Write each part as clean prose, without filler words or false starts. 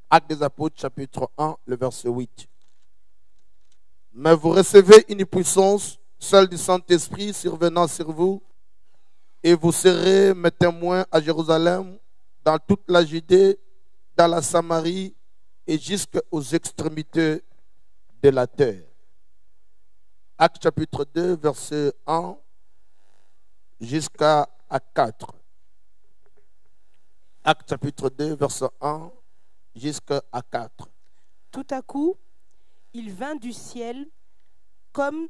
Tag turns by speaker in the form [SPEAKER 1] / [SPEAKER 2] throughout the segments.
[SPEAKER 1] Actes des Apôtres, chapitre 1, le verset 8. Mais vous recevez une puissance, celle du Saint-Esprit, survenant sur vous, et vous serez mes témoins à Jérusalem, dans toute la Judée, dans la Samarie et jusqu'aux extrémités de la terre. Actes chapitre 2, verset 1 jusqu'à 4. Actes chapitre 2, verset 1 jusqu'à 4.
[SPEAKER 2] Tout à coup, il vint du ciel comme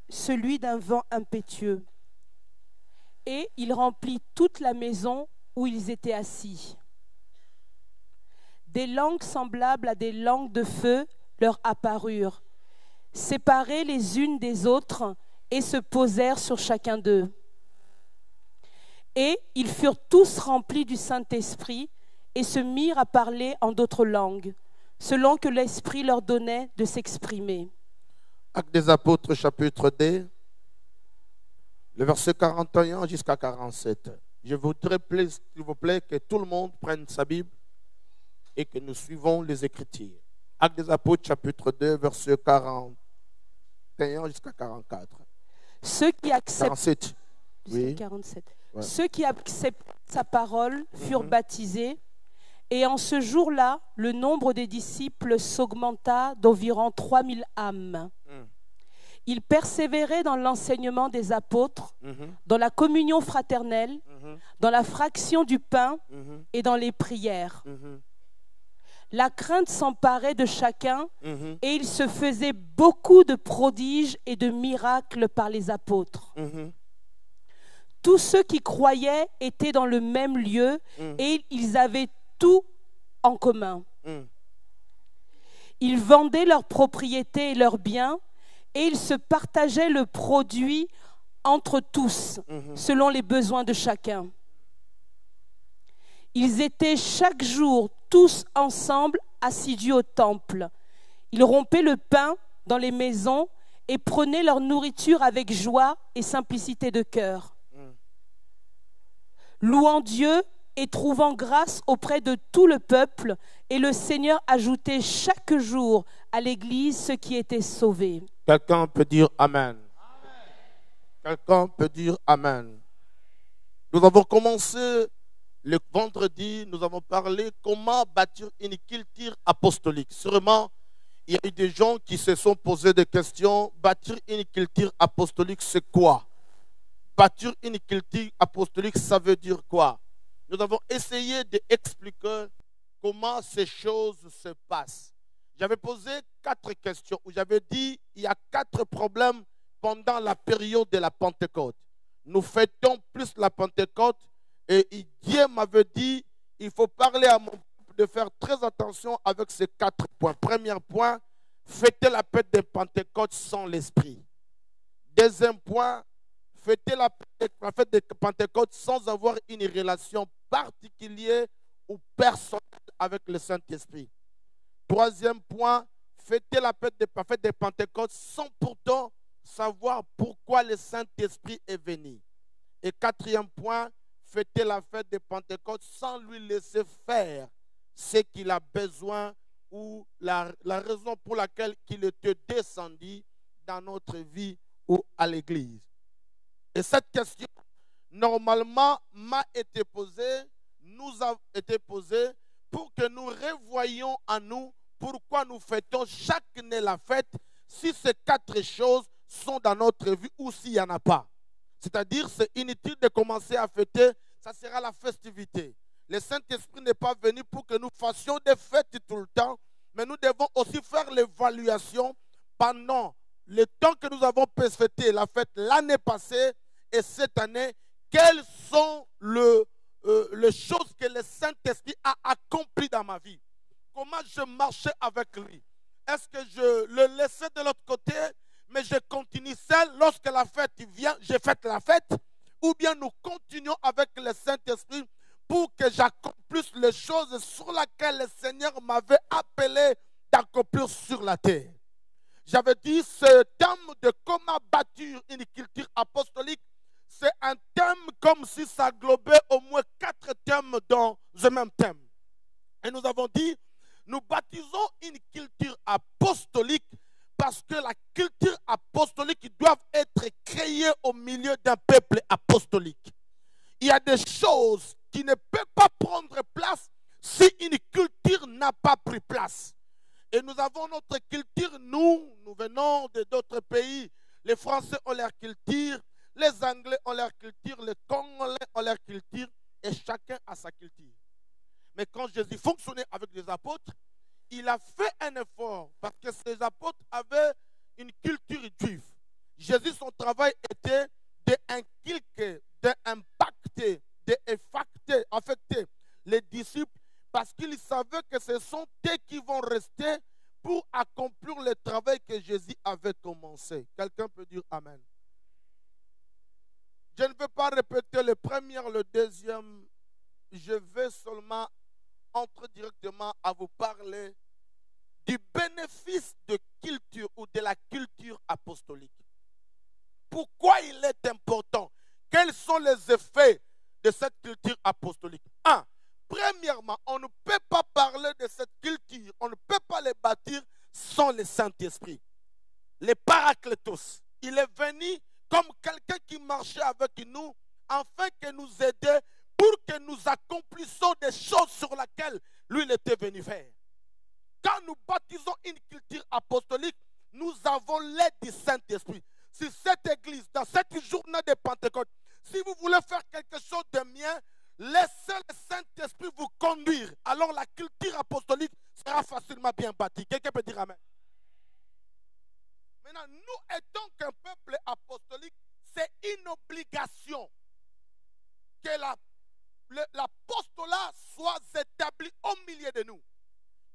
[SPEAKER 2] celui d'un vent impétueux, et il remplit toute la maison où ils étaient assis. Des langues semblables à des langues de feu leur apparurent, séparées les unes des autres, et se posèrent sur chacun d'eux. Et ils furent tous remplis du Saint-Esprit et se mirent à parler en d'autres langues, selon que l'Esprit leur donnait de s'exprimer.
[SPEAKER 1] Actes des Apôtres, chapitre 2, le verset 41 jusqu'à 47. Je voudrais, s'il vous plaît, que tout le monde prenne sa Bible et que nous suivons les Écritures. Actes des Apôtres, chapitre 2, verset 41 jusqu'à 44.
[SPEAKER 2] Ceux qui acceptent
[SPEAKER 1] 47. Oui.
[SPEAKER 2] 47.
[SPEAKER 1] Ouais.
[SPEAKER 2] Ceux qui acceptent sa parole furent baptisés, et en ce jour-là, le nombre des disciples s'augmenta d'environ 3000 âmes. Ils persévéraient dans l'enseignement des apôtres, dans la communion fraternelle, dans la fraction du pain et dans les prières. La crainte s'emparait de chacun, et il se faisait beaucoup de prodiges et de miracles par les apôtres. Tous ceux qui croyaient étaient dans le même lieu, et ils avaient tout en commun. Ils vendaient leurs propriétés et leurs biens, et ils se partageaient le produit entre tous, selon les besoins de chacun. Ils étaient chaque jour tous ensemble assidus au temple. Ils rompaient le pain dans les maisons et prenaient leur nourriture avec joie et simplicité de cœur, louant Dieu et trouvant grâce auprès de tout le peuple, et le Seigneur ajoutait chaque jour à l'Église ceux qui étaient sauvés.
[SPEAKER 1] Quelqu'un peut dire Amen. Quelqu'un peut dire Amen. Nous avons commencé le vendredi, nous avons parlé comment bâtir une culture apostolique. Sûrement, il y a eu des gens qui se sont posés des questions. Bâtir une culture apostolique, c'est quoi? Bâtir une culture apostolique, ça veut dire quoi? Nous avons essayé d'expliquer comment ces choses se passent. J'avais posé 4 questions où j'avais dit il y a 4 problèmes pendant la période de la Pentecôte. Nous fêtons plus la Pentecôte et Dieu m'avait dit il faut parler à mon peuple de faire très attention avec ces 4 points. Premier point, fêter la fête de Pentecôte sans l'Esprit. Deuxième point, fêter la fête de Pentecôte sans avoir une relation particulière ou personnelle avec le Saint-Esprit. Troisième point, fêter la fête de Pentecôte sans pourtant savoir pourquoi le Saint-Esprit est venu. Et quatrième point, fêter la fête de Pentecôte sans lui laisser faire ce qu'il a besoin ou la raison pour laquelle il était descendu dans notre vie ou à l'église. Et cette question, normalement, m'a été posée, nous a été posée pour que nous revoyions en nous pourquoi nous fêtons chaque année la fête si ces 4 choses sont dans notre vie ou s'il n'y en a pas. C'est-à-dire, c'est inutile de commencer à fêter, ça sera la festivité. Le Saint-Esprit n'est pas venu pour que nous fassions des fêtes tout le temps, mais nous devons aussi faire l'évaluation pendant le temps que nous avons fêté la fête l'année passée et cette année, quelles sont les choses que le Saint-Esprit a accomplies dans ma vie. Comment je marchais avec lui. Est-ce que je le laissais de l'autre côté, mais je continue seul. Lorsque la fête vient, je fête la fête. Ou bien nous continuons avec le Saint-Esprit pour que j'accomplisse les choses sur lesquelles le Seigneur m'avait appelé d'accomplir sur la terre. J'avais dit ce thème de comment bâtir une culture apostolique, c'est un thème comme si ça englobait au moins 4 thèmes dans un même thème. Et nous avons dit, Nous baptisons une culture apostolique parce que la culture apostolique doit être créée au milieu d'un peuple apostolique. Il y a des choses qui ne peuvent pas prendre place si une culture n'a pas pris place. Et nous avons notre culture, nous venons d'autres pays. Les Français ont leur culture, les Anglais ont leur culture, les Congolais ont leur culture, et chacun a sa culture. Mais quand Jésus fonctionnait avec les apôtres, il a fait un effort parce que ces apôtres avaient une culture juive. Jésus, son travail était d'inculquer, d'impacter, d'affecter les disciples parce qu'il savait que ce sont eux qui vont rester pour accomplir le travail que Jésus avait commencé. Quelqu'un peut dire Amen. Je ne vais pas répéter le premier, le deuxième. Je vais seulement entrer directement à vous parler du bénéfice de culture ou de la culture apostolique. Pourquoi il est important? Quels sont les effets de cette culture apostolique? Un, premièrement, on ne peut pas parler de cette culture, on ne peut pas les bâtir sans le Saint-Esprit. Le Paraclétos, il est venu comme quelqu'un qui marchait avec nous afin que nous aider pour que nous accomplissions des choses sur lesquelles lui il était venu faire. Quand nous baptisons une culture apostolique, nous avons l'aide du Saint-Esprit. Si cette église, dans cette journée de Pentecôte, si vous voulez faire quelque chose de bien, laissez le Saint-Esprit vous conduire. Alors la culture apostolique sera facilement bien bâtie. Quelqu'un peut dire Amen. Maintenant, nous étant qu'un peuple apostolique, c'est une obligation que l'apostolat soit établi au milieu de nous.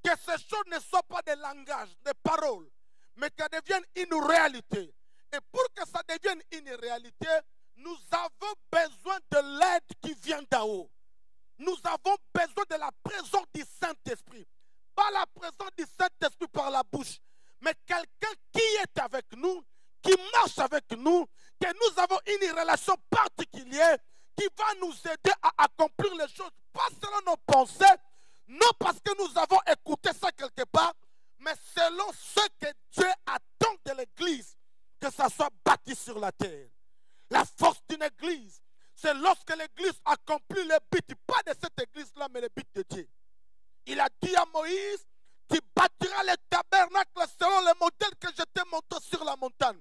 [SPEAKER 1] Que ces choses ne soient pas des langages, des paroles, mais qu'elles deviennent une réalité. Et pour que ça devienne une réalité, nous avons besoin de l'aide qui vient d'en haut. Nous avons besoin de la présence du Saint-Esprit. Pas la présence du Saint-Esprit par la bouche, mais quelqu'un qui est avec nous, qui marche avec nous, que nous avons une relation particulière qui va nous aider à accomplir les choses, pas selon nos pensées, non parce que nous avons écouté ça quelque part, mais selon ce que Dieu attend de l'Église, que ça soit bâti sur la terre. La force d'une Église, c'est lorsque l'Église accomplit le but, pas de cette Église-là, mais le but de Dieu. Il a dit à Moïse, tu bâtiras le tabernacle selon le modèle que je t'ai montré sur la montagne.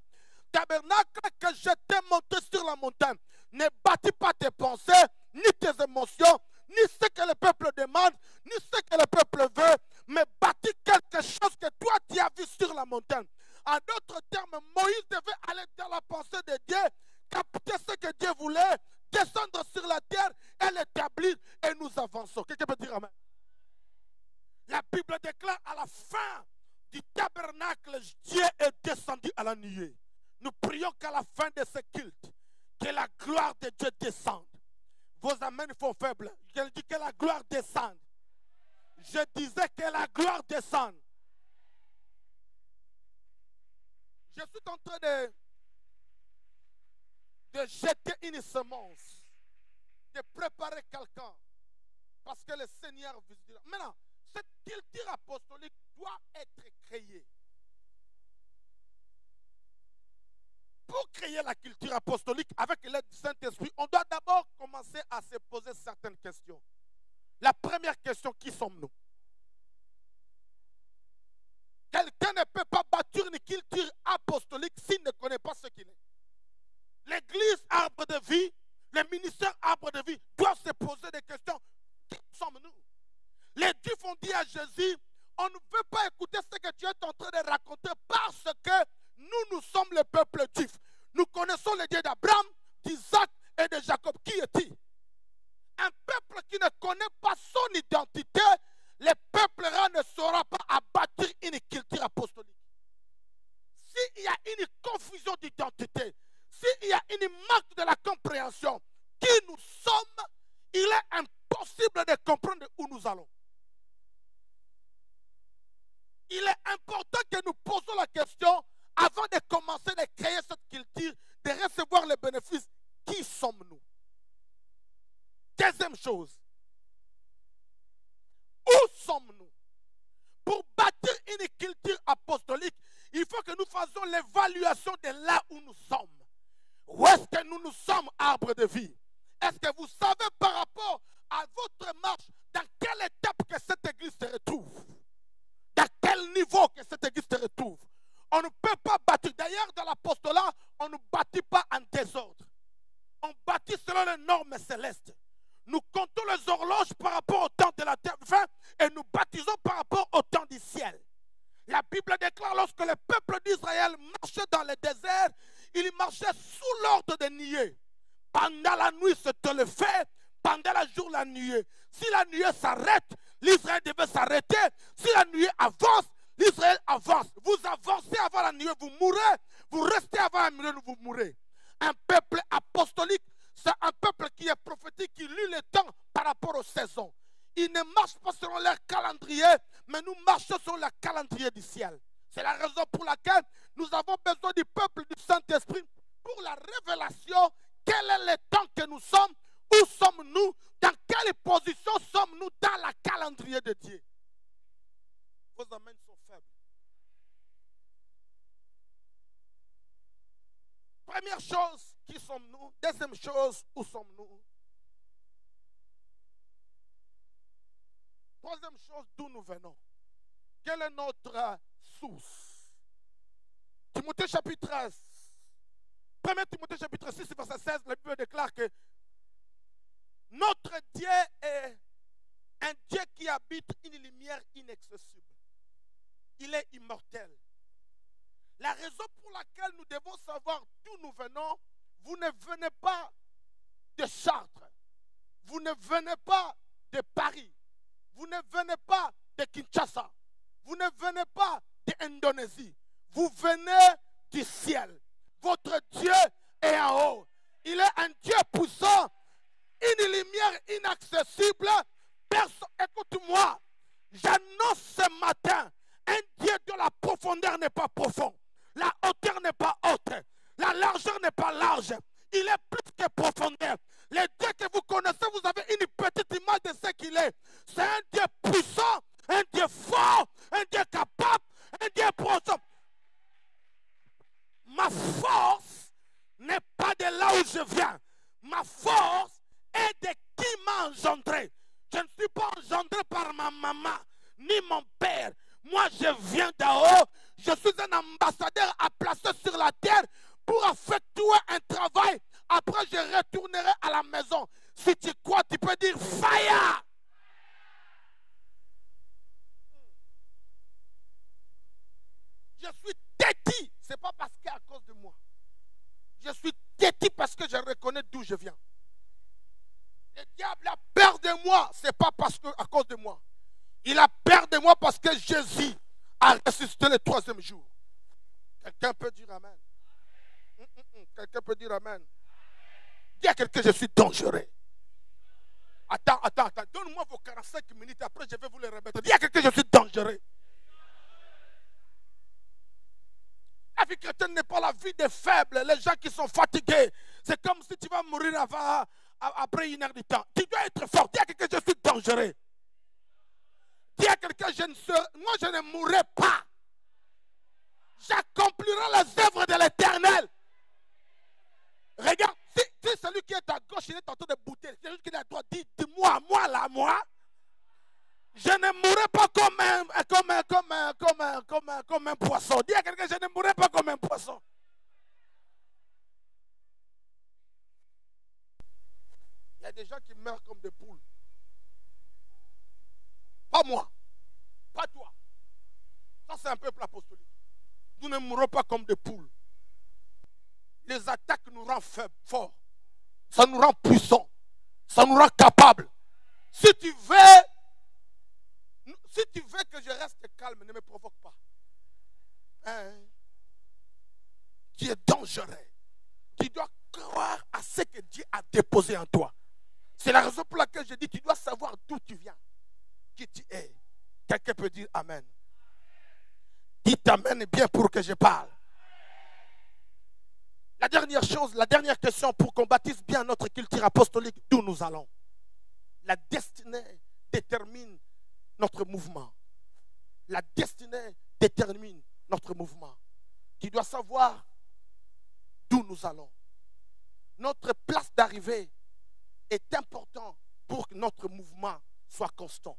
[SPEAKER 1] Tabernacle que je t'ai montré sur la montagne. Ne bâtis pas tes pensées, ni tes émotions, ni ce que le peuple demande, ni ce que le peuple veut, mais bâtis quelque chose que toi tu as vu sur la montagne. En d'autres termes, Moïse devait aller dans la pensée de Dieu, capter ce que Dieu voulait, descendre sur la terre et l'établir, et nous avançons. Quelqu'un peut dire Amen. La Bible déclare à la fin du tabernacle, Dieu est descendu à la nuée. Nous prions qu'à la fin de ce culte, que la gloire de Dieu descende. Vos amens font faible. Je dis que la gloire descende. Je disais que la gloire descende. Je suis en train de jeter une semence, de préparer quelqu'un, parce que le Seigneur visitera. Maintenant, cette culture apostolique doit être créée. Pour créer la culture apostolique avec l'aide du Saint-Esprit, on doit d'abord commencer à se poser certaines questions. La première question, qui sommes-nous? Quelqu'un ne peut pas bâtir une culture apostolique s'il ne connaît pas ce qu'il est. L'église arbre de vie, le ministère arbre de vie doivent se poser des questions. Qui sommes-nous? Les Juifs ont dit à Jésus, on ne veut pas écouter ce que tu es en train de raconter parce que nous sommes le peuple juif. Nous connaissons le Dieu d'Abraham, d'Isaac et de Jacob. Qui est-il? Un peuple qui ne connaît pas son identité, le peuple ne saura pas abattre une culture apostolique. S'il y a une confusion d'identité, s'il y a une marque de la compréhension, qui nous sommes, il est impossible de comprendre où nous allons. Il est important que nous posons la question avant de commencer à créer cette culture, de recevoir les bénéfices. Qui sommes-nous? Deuxième chose, où sommes-nous? que nous fassions l'évaluation de là où nous sommes. Où est-ce que nous nous sommes, arbre de vie? Est-ce que vous savez par rapport à votre marche, dans quelle étape que cette église se retrouve? Dans quel niveau que cette église se retrouve? On ne peut pas bâtir. D'ailleurs, dans l'apostolat, on ne bâtit pas en désordre. On bâtit selon les normes célestes. Nous comptons les horloges par rapport au temps de la terre et nous baptisons par rapport au temps du ciel. La Bible déclare lorsque le peuple d'Israël marchait dans le désert, il marchait sous l'ordre de nier. Pendant la nuit, c'était le fait. Pendant le jour, la nuée. Si la nuée s'arrête, l'Israël devait s'arrêter. Si la nuée avance, l'Israël avance. Vous avancez avant la nuée, vous mourrez. Vous restez avant la nuée, vous mourrez. Un peuple apostolique, c'est un peuple qui est prophétique, qui lit le temps par rapport aux saisons. Ils ne marchent pas selon leur calendrier, mais nous marchons selon le calendrier du ciel. C'est la raison pour laquelle nous avons besoin du peuple du Saint-Esprit pour la révélation. Quel est le temps que nous sommes? Où sommes-nous? Dans quelle position sommes-nous dans le calendrier de Dieu? Vos amens sont faibles. Première chose, qui sommes-nous? Deuxième chose, où sommes-nous? Troisième chose, d'où nous venons? Quelle est notre source? Timothée chapitre 13. 1 Timothée chapitre 6, verset 16, la Bible déclare que notre Dieu est un Dieu qui habite une lumière inaccessible. Il est immortel. La raison pour laquelle nous devons savoir d'où nous venons, vous ne venez pas de Chartres, vous ne venez pas de Paris, vous ne venez pas de Kinshasa, vous ne venez pas d'Indonésie, vous venez du ciel. Votre Dieu est en haut. Il est un Dieu puissant, une lumière inaccessible. Écoute-moi, j'annonce ce matin, un Dieu dont la profondeur n'est pas profonde, la hauteur n'est pas haute, la largeur n'est pas large. Il est plus que profondeur. Le Dieu que vous connaissez, vous avez une petite image de ce qu'il est. C'est un Dieu puissant, un Dieu fort, un Dieu capable, un Dieu profond. Ma force n'est pas de là où je viens. Ma force est de qui m'a engendré. Je ne suis pas engendré par ma maman, ni mon père. Moi, je viens d'en haut. Je suis un ambassadeur à placer sur la terre pour effectuer un travail. Après, je retournerai à la maison. Si tu crois, tu peux dire fire. Je suis têtu. Ce n'est pas parce qu'à cause de moi. Je suis têtu parce que je reconnais d'où je viens. Le diable a peur de moi. Ce n'est pas parce que, à cause de moi. Il a peur de moi parce que Jésus a ressuscité le troisième jour. Quelqu'un peut dire amen. Quelqu'un peut dire amen. Dis à quelqu'un, je suis dangereux. Attends. Donne-moi vos 45 minutes. Après, je vais vous les remettre. Dis à quelqu'un, je suis dangereux. La vie chrétienne n'est pas la vie des faibles, les gens qui sont fatigués. C'est comme si tu vas mourir après 1 heure du temps. Tu dois être fort. Dis à quelqu'un, je suis dangereux. Dis à quelqu'un, moi je ne mourrai pas. J'accomplirai les œuvres de l'Éternel. Regarde, si celui qui est à gauche, il est en train de bouter. Celui qui est à droite, dis-moi, moi. Je ne mourrai pas comme un poisson. Dis à quelqu'un, je ne mourrai pas comme un poisson. Il y a des gens qui meurent comme des poules. Pas moi. Pas toi. Ça, c'est un peuple apostolique. Nous ne mourrons pas comme des poules. Les attaques nous rendent faibles, forts. Ça nous rend puissants. Ça nous rend capables. Si tu veux que je reste calme, ne me provoque pas. Tu es dangereux. Tu dois croire à ce que Dieu a déposé en toi. C'est la raison pour laquelle je dis, tu dois savoir d'où tu viens, qui tu es. Quelqu'un peut dire amen. Dites amen bien pour que je parle. La dernière chose, la dernière question pour qu'on bâtisse bien notre culture apostolique, d'où nous allons. La destinée détermine notre mouvement. La destinée détermine notre mouvement. qui doit savoir d'où nous allons. Notre place d'arrivée est importante pour que notre mouvement soit constant.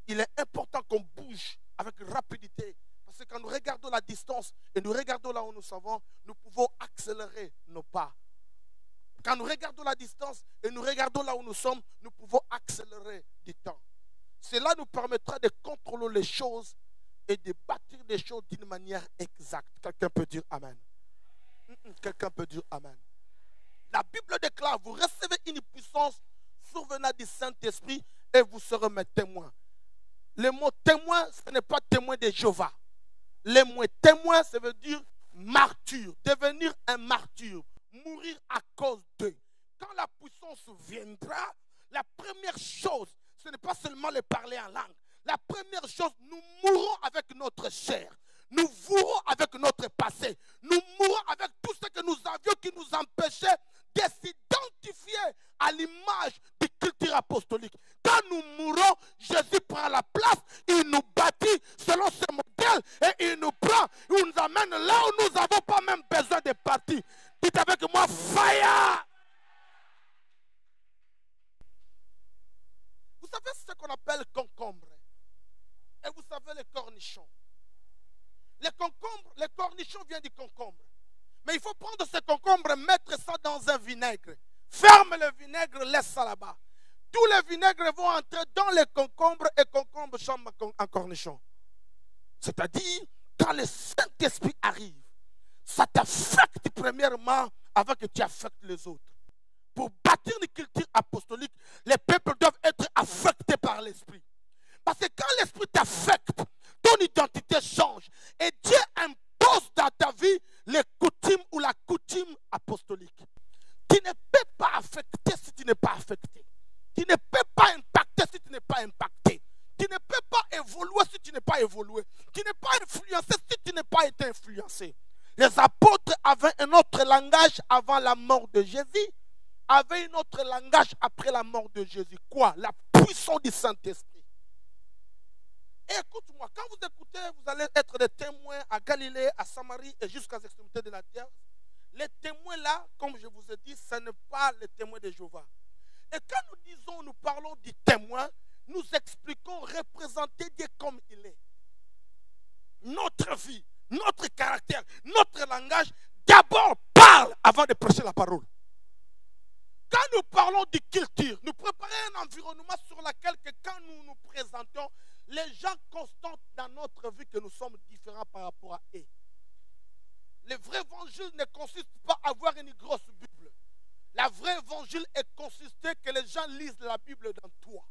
[SPEAKER 1] Il est important qu'on bouge avec rapidité. Parce que quand nous regardons la distance et nous regardons là où nous savons, nous pouvons accélérer nos pas. Quand nous regardons la distance et nous regardons là où nous sommes, nous pouvons accélérer du temps. Cela nous permettra de contrôler les choses et de bâtir les choses d'une manière exacte. Quelqu'un peut dire Amen. Quelqu'un peut dire Amen. La Bible déclare, vous recevez une puissance survenant du Saint-Esprit et vous serez mes témoins. Le mot témoin, ce n'est pas témoin de Jéhovah. Le mot témoin, ça veut dire martyr, devenir un martyr, mourir à cause d'eux. Quand la puissance viendra, la première chose, ce n'est pas seulement le parler en langue. La première chose, nous mourrons avec notre chair. Nous mourrons avec notre passé. Nous mourrons avec tout ce que nous avions qui nous empêchait de s'identifier à l'image du culture apostolique. Quand nous mourons, Jésus prend la place, il nous bâtit selon ce modèle et il nous prend, il nous amène là où nous n'avons pas même besoin de partir. Dites avec moi, fire! Vous savez ce qu'on appelle concombre? Et vous savez les cornichons. Les cornichons viennent du concombre. Mais il faut prendre ce concombre et mettre ça dans un vinaigre. Ferme le vinaigre, laisse ça là-bas. Tous les vinaigres vont entrer dans les concombres et concombre change en cornichon. C'est-à-dire, quand le Saint-Esprit arrive, ça t'affecte premièrement avant que tu affectes les autres. Pour bâtir une culture apostolique, les peuples doivent être affectés par l'Esprit. Parce que quand l'Esprit t'affecte, ton identité change. Et Dieu impose dans ta vie les coutumes ou la coutume apostolique. Tu ne peux pas affecter si tu n'es pas affecté. Tu ne peux pas impacter si tu n'es pas impacté. Tu ne peux pas évoluer si tu n'es pas évolué. Tu n'es pas influencé si tu n'es pas été influencé. Les apôtres avaient un autre langage avant la mort de Jésus, avaient un autre langage après la mort de Jésus. Quoi? La puissance du Saint-Esprit. Et écoute-moi, quand vous écoutez, vous allez être des témoins à Galilée, à Samarie et jusqu'à l'extrémité de la terre. Les témoins là, comme je vous ai dit, ce n'est pas les témoins de Jéhovah. Et quand nous disons, nous parlons du témoin, nous expliquons représenter Dieu comme il est. Notre vie, notre caractère, notre langage, d'abord parle avant de prêcher la parole. Quand nous parlons de culture, nous préparons un environnement sur lequel, quand nous nous présentons, les gens constatent dans notre vie que nous sommes différents par rapport à eux. Le vrai évangile ne consiste pas à avoir une grosse Bible. La vraie évangile est consisté que les gens lisent la Bible dans toi.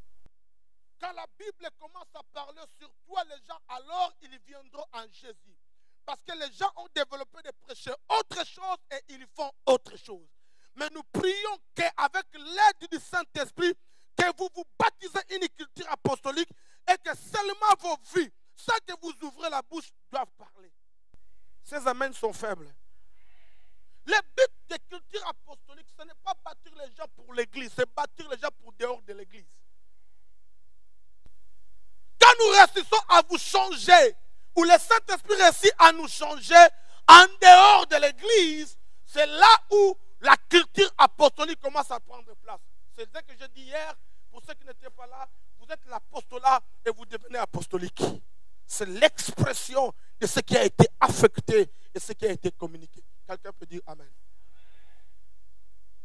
[SPEAKER 1] Quand la Bible commence à parler sur toi, les gens, alors ils viendront en Jésus. Parce que les gens ont développé de prêcher autre chose et ils font autre chose. Mais nous prions qu'avec l'aide du Saint-Esprit, que vous vous baptisez une culture apostolique et que seulement vos vies, ceux que vous ouvrez la bouche, doivent parler. Ces amens sont faibles. Le but des cultures apostoliques, ce n'est pas bâtir les gens pour l'église, c'est bâtir les gens pour dehors de l'église. Quand nous réussissons à vous changer, ou le Saint-Esprit réussit à nous changer en dehors de l'église, c'est là où la culture apostolique commence à prendre place. C'est ce que j'ai dit hier, pour ceux qui n'étaient pas là, vous êtes l'apostolat et vous devenez apostolique. C'est l'expression de ce qui a été affecté et ce qui a été communiqué. Quelqu'un peut dire Amen.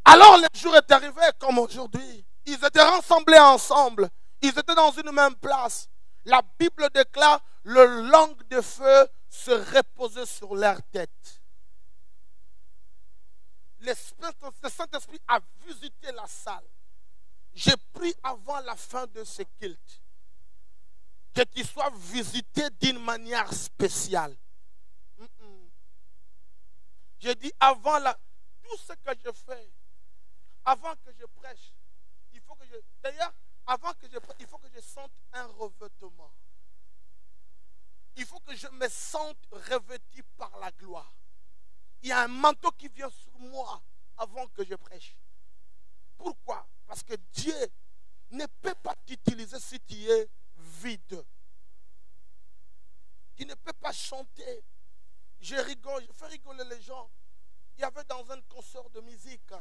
[SPEAKER 1] Alors le jour est arrivé comme aujourd'hui. Ils étaient rassemblés ensemble. Ils étaient dans une même place. La Bible déclare le langue de feu se reposait sur leur tête. Le Saint-Esprit a visité la salle. J'ai pris avant la fin de ce culte que tu sois visité d'une manière spéciale. J'ai dit avant tout ce que je fais, avant que je prêche, il faut que d'ailleurs, avant que je prêche, il faut que je sente un revêtement. Il faut que je me sente revêtu par la gloire. Il y a un manteau qui vient sur moi avant que je prêche. Pourquoi? Parce que Dieu ne peut pas t'utiliser si tu es vide. Tu ne peux pas chanter. je rigole, je fais rigoler les gens. Il y avait dans un concert de musique,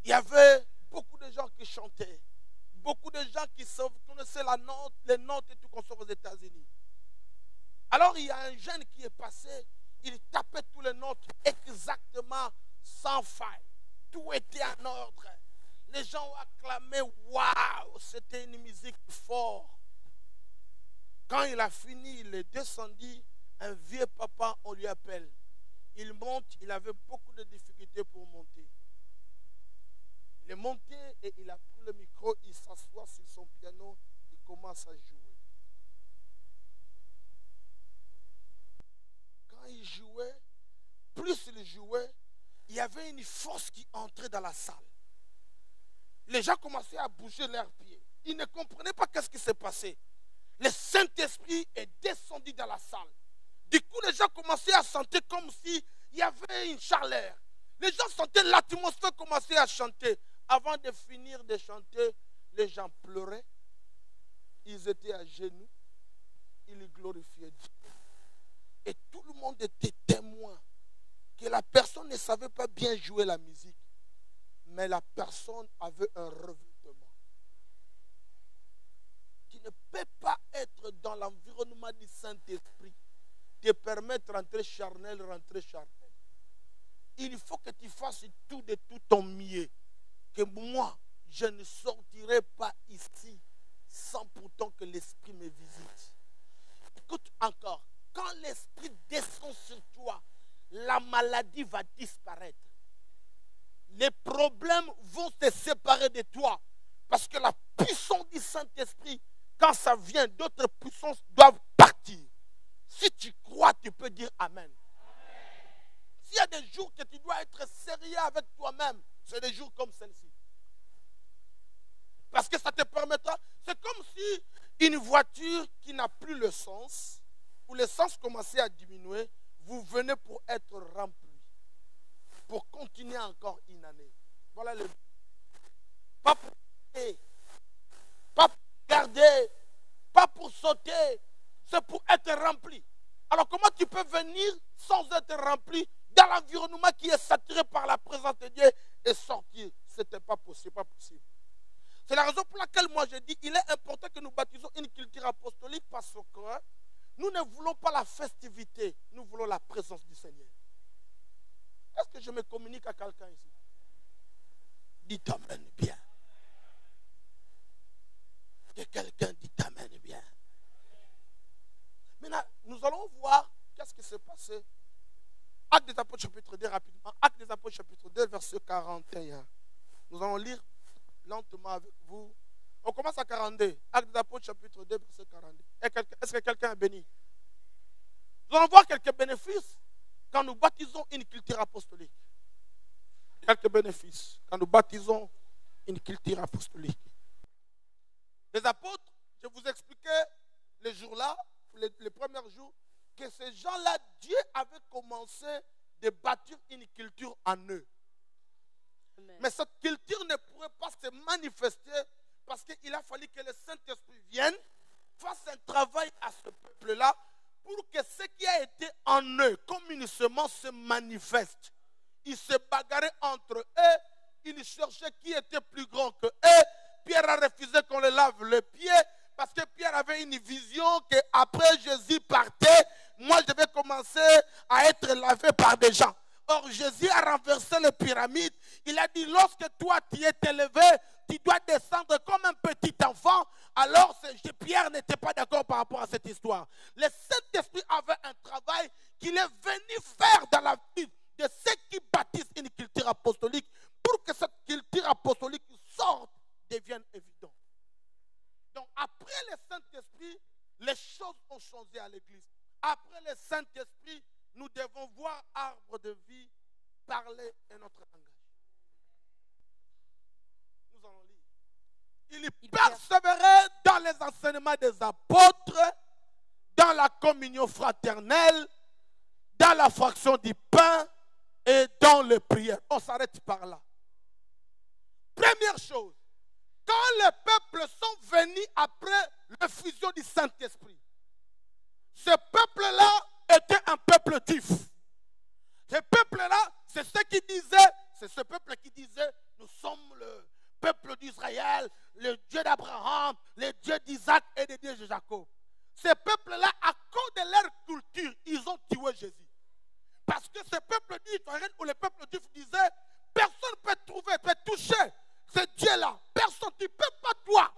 [SPEAKER 1] il y avait beaucoup de gens qui chantaient. Beaucoup de gens qui connaissaient les notes et tout qu'on sort aux États-Unis. Alors il y a un jeune qui est passé, il tapait tous les notes exactement sans faille. Tout était en ordre. Les gens ont acclamé, waouh, c'était une musique forte. Quand il a fini, il est descendu, un vieux papa, on lui appelle. Il monte, il avait beaucoup de difficultés pour monter. Il est monté et il a pris le micro, il s'assoit sur son piano, il commence à jouer. Quand il jouait, plus il jouait, il y avait une force qui entrait dans la salle. Les gens commençaient à bouger leurs pieds. Ils ne comprenaient pas qu'est-ce qui s'est passé. Le Saint-Esprit est descendu dans la salle. Du coup, les gens commençaient à sentir comme s'il y avait une chaleur. Les gens sentaient l'atmosphère commencer à chanter. Avant de finir de chanter, les gens pleuraient. Ils étaient à genoux. Ils glorifiaient Dieu. Et tout le monde était témoin que la personne ne savait pas bien jouer la musique. Mais la personne avait un revêtement. Tu ne peux pas être dans l'environnement du Saint-Esprit. Te permettre de rentrer charnel. Il faut que tu fasses tout de tout ton mieux. Que moi, je ne sortirai pas ici sans pourtant que l'Esprit me visite. Écoute encore, quand l'Esprit descend sur toi, la maladie va disparaître. Les problèmes vont se séparer de toi. Parce que la puissance du Saint-Esprit, quand ça vient, d'autres puissances doivent partir. Si tu crois, tu peux dire Amen. S'il y a des jours que tu dois être sérieux avec toi-même, c'est des jours comme celle-ci. Parce que ça te permettra, c'est comme si une voiture qui n'a plus le sens, où l'essence commençait à diminuer, vous venez pour être rempli. Pour continuer encore une année. Voilà le... Pas pour garder, pas pour sauter, c'est pour être rempli. Alors comment tu peux venir sans être rempli dans l'environnement qui est saturé par la présence de Dieu et sortir? Ce n'était pas possible, pas possible. C'est la raison pour laquelle moi je dis il est important que nous baptisons une culture apostolique parce que nous ne voulons pas la festivité, nous voulons la présence du Seigneur. Est-ce que je me communique à quelqu'un ici? Dites Amen bien. Que quelqu'un dit Amen bien. Maintenant, nous allons voir qu'est-ce qui s'est passé. Actes des Apôtres chapitre 2 rapidement. Actes des Apôtres chapitre 2 verset 41. Nous allons lire lentement avec vous. On commence à 42. Actes des Apôtres chapitre 2 verset 42. Est-ce que quelqu'un est béni? Nous allons voir quelques bénéfices quand nous baptisons une culture apostolique. Quelques bénéfices quand nous baptisons une culture apostolique. Les apôtres, je vous expliquais les jours-là, les premiers jours, que ces gens-là, Dieu avait commencé de bâtir une culture en eux. Amen. Mais cette culture ne pourrait pas se manifester parce qu'il a fallu que le Saint-Esprit vienne, fasse un travail à ce peuple-là pour que ce qui a été en eux, comme une semence, se manifeste. Ils se bagarraient entre eux, ils cherchaient qui était plus grand que eux. Pierre a refusé qu'on le lave les pieds parce que Pierre avait une vision qu'après Jésus partait, moi je vais commencer à être lavé par des gens. Or Jésus a renversé les pyramides. Il a dit lorsque toi tu es élevé, tu dois descendre comme un petit enfant. Alors Pierre n'était pas d'accord par rapport à cette histoire. Le Saint-Esprit avait un travail qu'il est venu faire dans la vie de ceux qui bâtissent une culture apostolique pour que cette culture apostolique sorte, devienne évidente. Donc après le Saint-Esprit, les choses ont changé à l'église. Après le Saint-Esprit, nous devons voir arbre de vie parler un autre langage. Nous allons lire. Il persévérait dans les enseignements des apôtres, dans la communion fraternelle, dans la fraction du pain et dans les prières. On s'arrête par là. Première chose, quand les peuples sont venus après l'effusion du Saint-Esprit, ce peuple-là était un peuple juif. Ce peuple-là, c'est ce peuple qui disait, nous sommes le peuple d'Israël, le Dieu d'Abraham, le Dieu d'Isaac et le Dieu de Jacob. Ce peuple-là, à cause de leur culture, ils ont tué Jésus. Parce que ce peuple d'Israël ou le peuple juif disait, personne ne peut trouver, peut toucher ce Dieu-là. Personne, tu ne peux pas toi.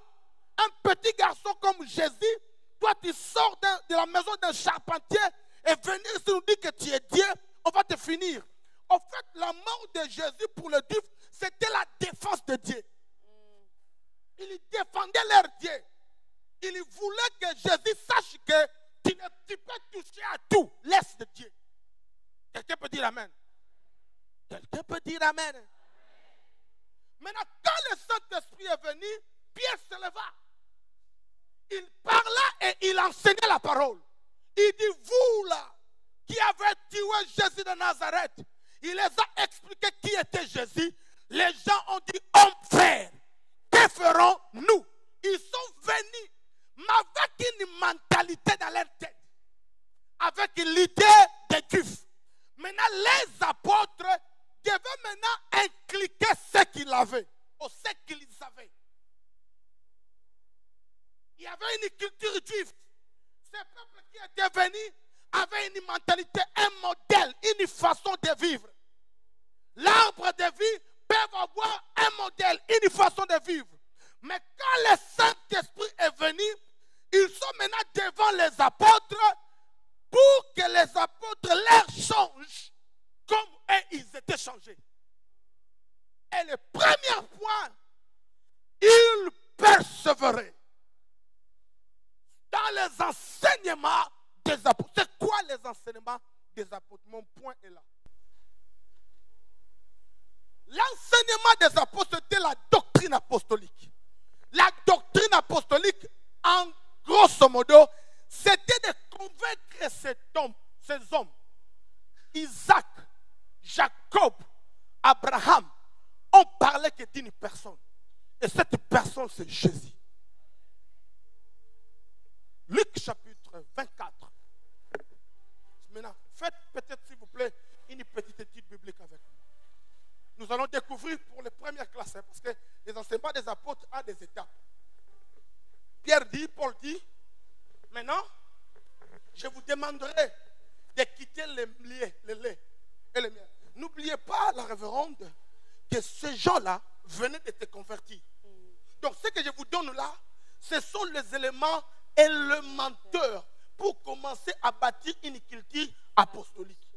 [SPEAKER 1] Un petit garçon comme Jésus, toi tu sors de la maison d'un charpentier et venir ici nous dire que tu es Dieu, on va te finir. En fait, la mort de Jésus pour le juif, c'était la défense de Dieu. Il défendait leur Dieu. Il voulait que Jésus sache que tu peux toucher à tout. Laisse de Dieu. Quelqu'un peut dire Amen. Quelqu'un peut dire Amen. Maintenant, quand le Saint-Esprit est venu, Pierre se leva. Il parla et il enseignait la parole. Il dit, vous là, qui avez tué Jésus de Nazareth, il les a expliqué qui était Jésus. Les gens ont dit, homme frère, que ferons-nous? Ils sont venus, mais avec une mentalité dans leur tête, avec l'idée des Juifs. Maintenant, les apôtres devaient maintenant inculquer ce qu'ils avaient, ou ce qu'ils savaient. Il y avait une culture juive. Ces peuples qui étaient venus avaient une mentalité, un modèle, une façon de vivre. L'arbre de vie peut avoir un modèle, une façon de vivre. Mais quand le Saint-Esprit est venu, ils sont maintenant devant les apôtres pour que les apôtres leur changent comme eux ils étaient changés. Et le premier point, ils persévéraient dans les enseignements des apôtres. C'est quoi les enseignements des apôtres? Mon point est là. L'enseignement des apôtres, c'était la doctrine apostolique. La doctrine apostolique, en grosso modo, c'était de convaincre ces hommes, Isaac, Jacob, Abraham, on parlait que d'une personne. Et cette personne, c'est Jésus. Luc chapitre 24. Maintenant, faites peut-être, s'il vous plaît, une petite étude biblique avec moi. Nous allons découvrir pour les premières classes, parce que les enseignements des apôtres ont des étapes. Pierre dit, Paul dit, maintenant, je vous demanderai de quitter les laits et les miens. N'oubliez pas, la révérende, que ces gens-là venaient de te convertir. Donc, ce que je vous donne là, ce sont les éléments élémentaires pour commencer à bâtir une culture apostolique.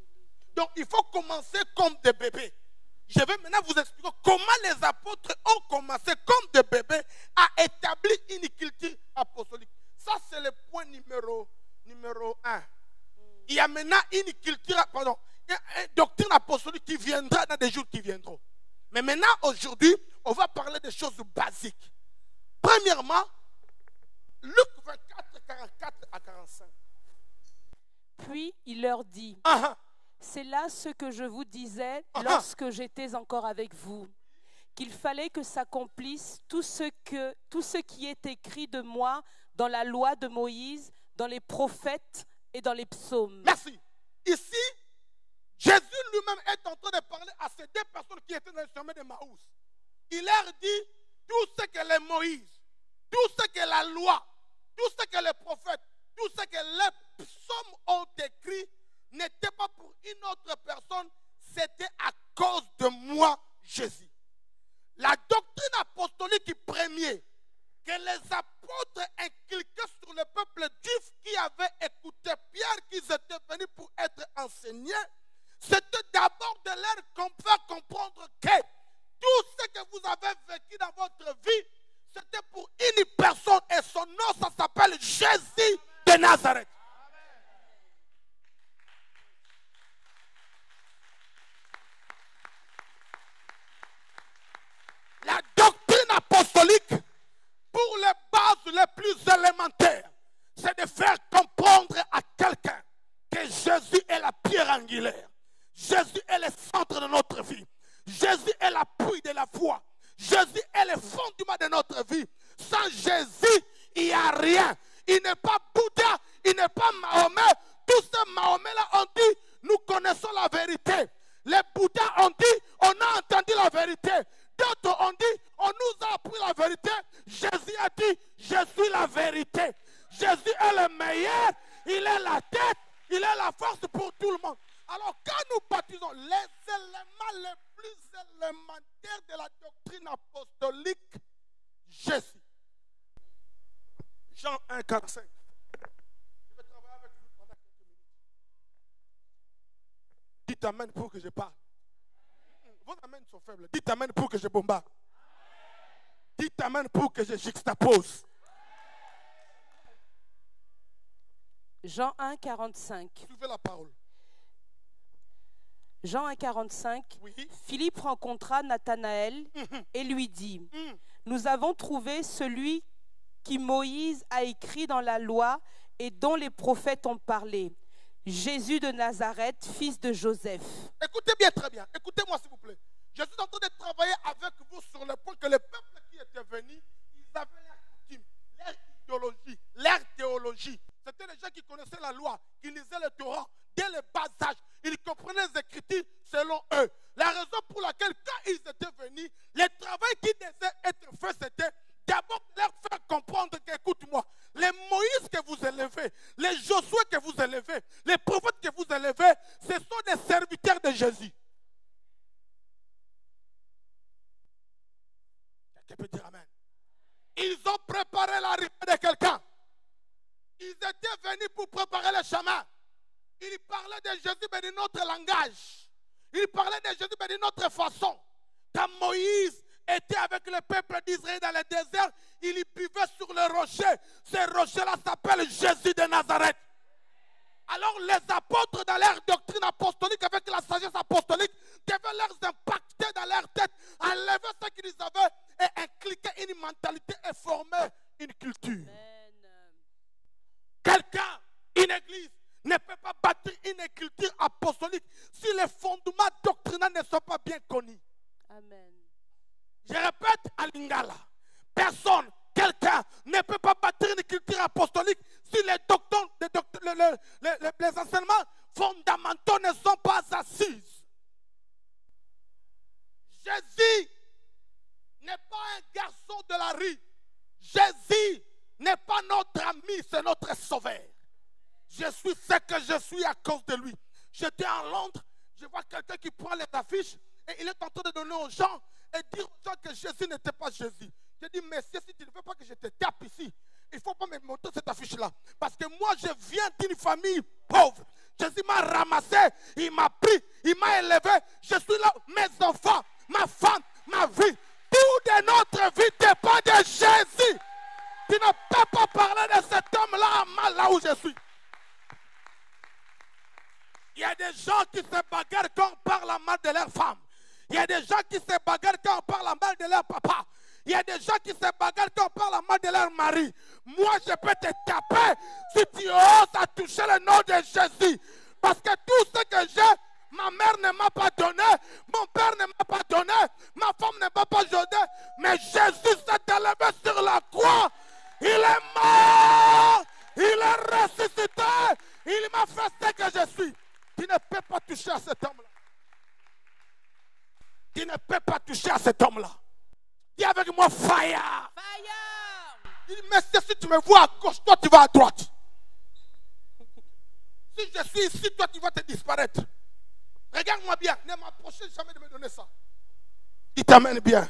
[SPEAKER 1] Donc, il faut commencer comme des bébés. Je vais maintenant vous expliquer comment les apôtres ont commencé comme des bébés à établir une culture apostolique. Ça, c'est le point numéro 1. Il y a maintenant une culture, une doctrine apostolique qui viendra dans des jours qui viendront. Mais maintenant, aujourd'hui, on va parler des choses basiques. Premièrement, Luc 24, 44 à 45.
[SPEAKER 2] Puis il leur dit, c'est là ce que je vous disais lorsque j'étais encore avec vous, qu'il fallait que s'accomplisse tout ce qui est écrit de moi dans la loi de Moïse, dans les prophètes et dans les psaumes.
[SPEAKER 1] Merci. Ici, Jésus lui-même est en train de parler à ces deux personnes qui étaient dans le chemin de Maús. Il leur dit tout ce que les Moïse, tout ce que la loi, tout ce que les prophètes, tout ce que les psaumes ont écrit n'était pas pour une autre personne, c'était à cause de moi, Jésus. La doctrine apostolique première que les apôtres inculquaient sur le peuple juif qui avait écouté Pierre, qui étaient venus pour être enseignés, c'était d'abord de leur faire comprendre que tout ce que vous avez vécu dans votre vie, c'était pour une personne et son nom, ça s'appelle Jésus de Nazareth. La doctrine apostolique, pour les bases les plus élémentaires, c'est de faire comprendre à quelqu'un que Jésus est la pierre angulaire. Jésus est le centre de notre vie. Jésus est l'appui de la foi. Jésus est le fondement de notre vie. Sans Jésus, il n'y a rien. Il n'est pas Bouddha, il n'est pas Mahomet. Tous ces Mahomet-là ont dit, nous connaissons la vérité. Les Bouddhas ont dit, on a entendu la vérité. D'autres ont dit, on nous a appris la vérité. Jésus a dit, je suis la vérité. Jésus est le meilleur, il est la tête, il est la force pour tout le monde. Alors quand nous baptisons les éléments les plus élémentaires de la doctrine apostolique, Jésus. Jean 1, 45. Je vais travailler avec vous pendant quelques minutes. Dites amen pour que je parle. Vos amens sont faibles. Dites amen pour que je bombarde. Dites amen pour que je juxtapose.
[SPEAKER 2] Jean 1, 45.
[SPEAKER 1] Suivez la parole.
[SPEAKER 2] Jean 1, 45.
[SPEAKER 1] Oui.
[SPEAKER 2] Philippe rencontra Nathanaël et lui dit, nous avons trouvé celui qui Moïse a écrit dans la loi et dont les prophètes ont parlé. Jésus de Nazareth, fils de Joseph.
[SPEAKER 1] Écoutez bien, très bien. Écoutez-moi s'il vous plaît. Je suis en train de travailler avec vous sur le point que les peuples qui étaient venus, ils avaient leur coutume, leur idéologie, leur théologie. C'était les gens qui connaissaient la loi, qui lisaient le Torah dès le bas âge. Ils comprenaient les Écritures selon eux. La raison pour laquelle, quand ils étaient venus, le travail qui devait être fait, c'était d'abord leur faire comprendre qu'écoute-moi, les Moïse que vous élevez, les Josué que vous élevez, les prophètes que vous élevez, ce sont des serviteurs de Jésus. Quelqu'un peut dire amen. Ils ont préparé l'arrivée de quelqu'un. Ils étaient venus pour préparer le chemin. Ils parlaient de Jésus, mais de notre langage. Ils parlaient de Jésus, mais de notre façon. Quand Moïse était avec le peuple d'Israël dans le désert, il y buvait sur le rocher. Ce rocher-là s'appelle Jésus de Nazareth. Alors les apôtres, dans leur doctrine apostolique, avec la sagesse apostolique, devaient leur impacter dans leur tête, enlever ce qu'ils avaient et inculquer une mentalité et former une culture. Quelqu'un, une église, ne peut pas bâtir une culture apostolique si les fondements doctrinaux ne sont pas bien connus. Amen. Je répète à Lingala, personne, quelqu'un ne peut pas bâtir une culture apostolique si les les enseignements fondamentaux ne sont pas assis. Jésus n'est pas un garçon de la rue. Jésus n'est pas notre ami, c'est notre sauveur. Je suis ce que je suis à cause de lui. J'étais en Londres, je vois quelqu'un qui prend les affiches et il est en train de donner aux gens et dire aux gens que Jésus n'était pas Jésus. Je dis, messieurs, si tu ne veux pas que je te tape ici, il ne faut pas me montrer cette affiche-là. Parce que moi, je viens d'une famille pauvre. Jésus m'a ramassé, il m'a pris, il m'a élevé. Je suis là, mes enfants, ma femme, ma vie. Tout de notre vie dépend de Jésus. Tu ne peux pas parler de cet homme-là mal là où je suis. Il y a des gens qui se bagarrent quand on parle mal de leur femme. Il y a des gens qui se bagarrent quand on parle mal de leur papa. Il y a des gens qui se bagarrent quand on parle mal de leur mari. Moi, je peux te taper si tu oses à toucher le nom de Jésus. Parce que tout ce que j'ai, ma mère ne m'a pas donné, mon père ne m'a pas donné, ma femme ne m'a pas donné. Mais Jésus s'est élevé sur la croix. Il est mort. Il est ressuscité. Il m'a fait ce que je suis. Tu ne peux pas toucher à cet homme-là. Tu ne peux pas toucher à cet homme-là. Dis avec moi, fire.
[SPEAKER 2] Fire.
[SPEAKER 1] Il dit, mais si tu me vois à gauche, toi tu vas à droite. Si je suis ici, toi tu vas te disparaître. Regarde-moi bien. Ne m'approchez jamais de me donner ça. Il t'amène bien.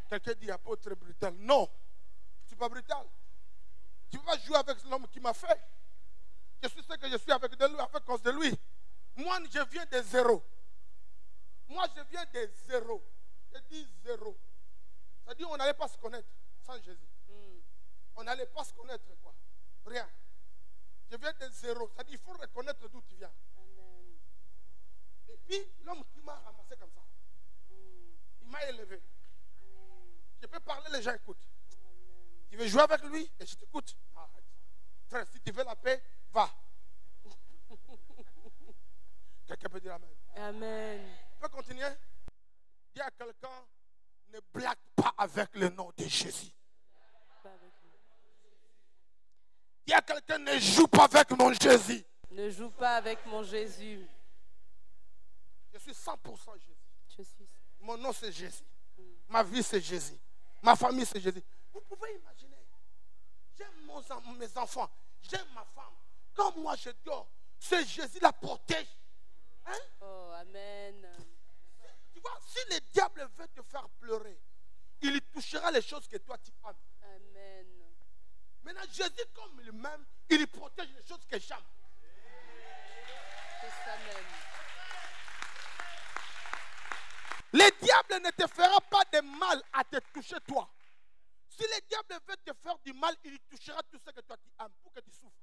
[SPEAKER 1] Quelqu'un dit, apôtre brutal. Non. Je ne suis pas brutal. Tu ne peux pas jouer avec l'homme qui m'a fait. Je suis ce que je suis avec cause de lui. Moi, je viens de zéro. Moi, je viens de zéro. Je dis zéro. C'est-à-dire qu'on n'allait pas se connaître sans Jésus. On n'allait pas se connaître, quoi. Rien. Je viens de zéro. C'est-à-dire qu'il faut reconnaître d'où tu viens. Amen. Et puis, l'homme qui m'a ramassé comme ça, il m'a élevé. Je peux parler, les gens écoutent. Amen. Tu veux jouer avec lui et je t'écoute. Arrête. Frère, si tu veux la paix, va. Quelqu'un peut dire amen. Amen. On peut continuer? Dis à quelqu'un, ne blague pas avec le nom de Jésus. Dis à quelqu'un, ne joue pas avec mon Jésus.
[SPEAKER 2] Ne joue pas avec mon Jésus.
[SPEAKER 1] Je suis 100% Jésus.
[SPEAKER 2] Je suis...
[SPEAKER 1] Mon nom c'est Jésus. Ma vie c'est Jésus. Ma famille c'est Jésus. Vous pouvez imaginer. J'aime mes enfants. J'aime ma femme. Quand moi je dors, c'est Jésus la protège. Hein?
[SPEAKER 2] Oh, amen.
[SPEAKER 1] Tu vois, si le diable veut te faire pleurer, il touchera les choses que toi tu aimes.
[SPEAKER 2] Amen.
[SPEAKER 1] Maintenant, Jésus comme lui-même, il protège les choses que j'aime.
[SPEAKER 2] C'est ça même.
[SPEAKER 1] Le diable ne te fera pas de mal à te toucher toi. Si le diable veut te faire du mal, il touchera tout ce que toi tu aimes pour que tu souffres.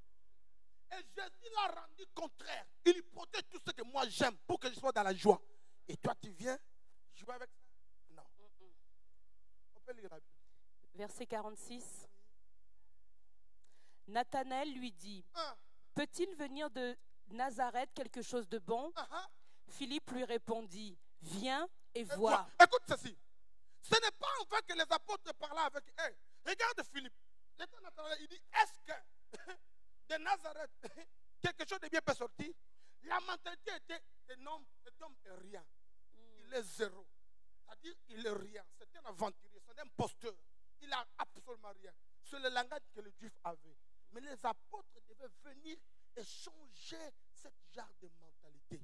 [SPEAKER 1] Et Jésus l'a rendu contraire. Il protège tout ce que moi j'aime pour que je sois dans la joie. Et toi tu viens jouer avec ça? Non. On peut lire la Bible.
[SPEAKER 2] Verset 46. Nathanaël lui dit, peut-il venir de Nazareth quelque chose de bon? Philippe lui répondit, viens et vois.
[SPEAKER 1] Écoute ceci. Ce n'est pas en fait que les apôtres parlaient avec eux. Regarde Philippe. Il dit, est-ce que de Nazareth, quelque chose de bien peut sortir? La mentalité était, cet homme est rien. Il est zéro. C'est-à-dire, il est rien. C'est un aventurier, c'est un imposteur. Il n'a absolument rien. C'est le langage que les Juifs avaient. Mais les apôtres devaient venir et changer ce genre de mentalité.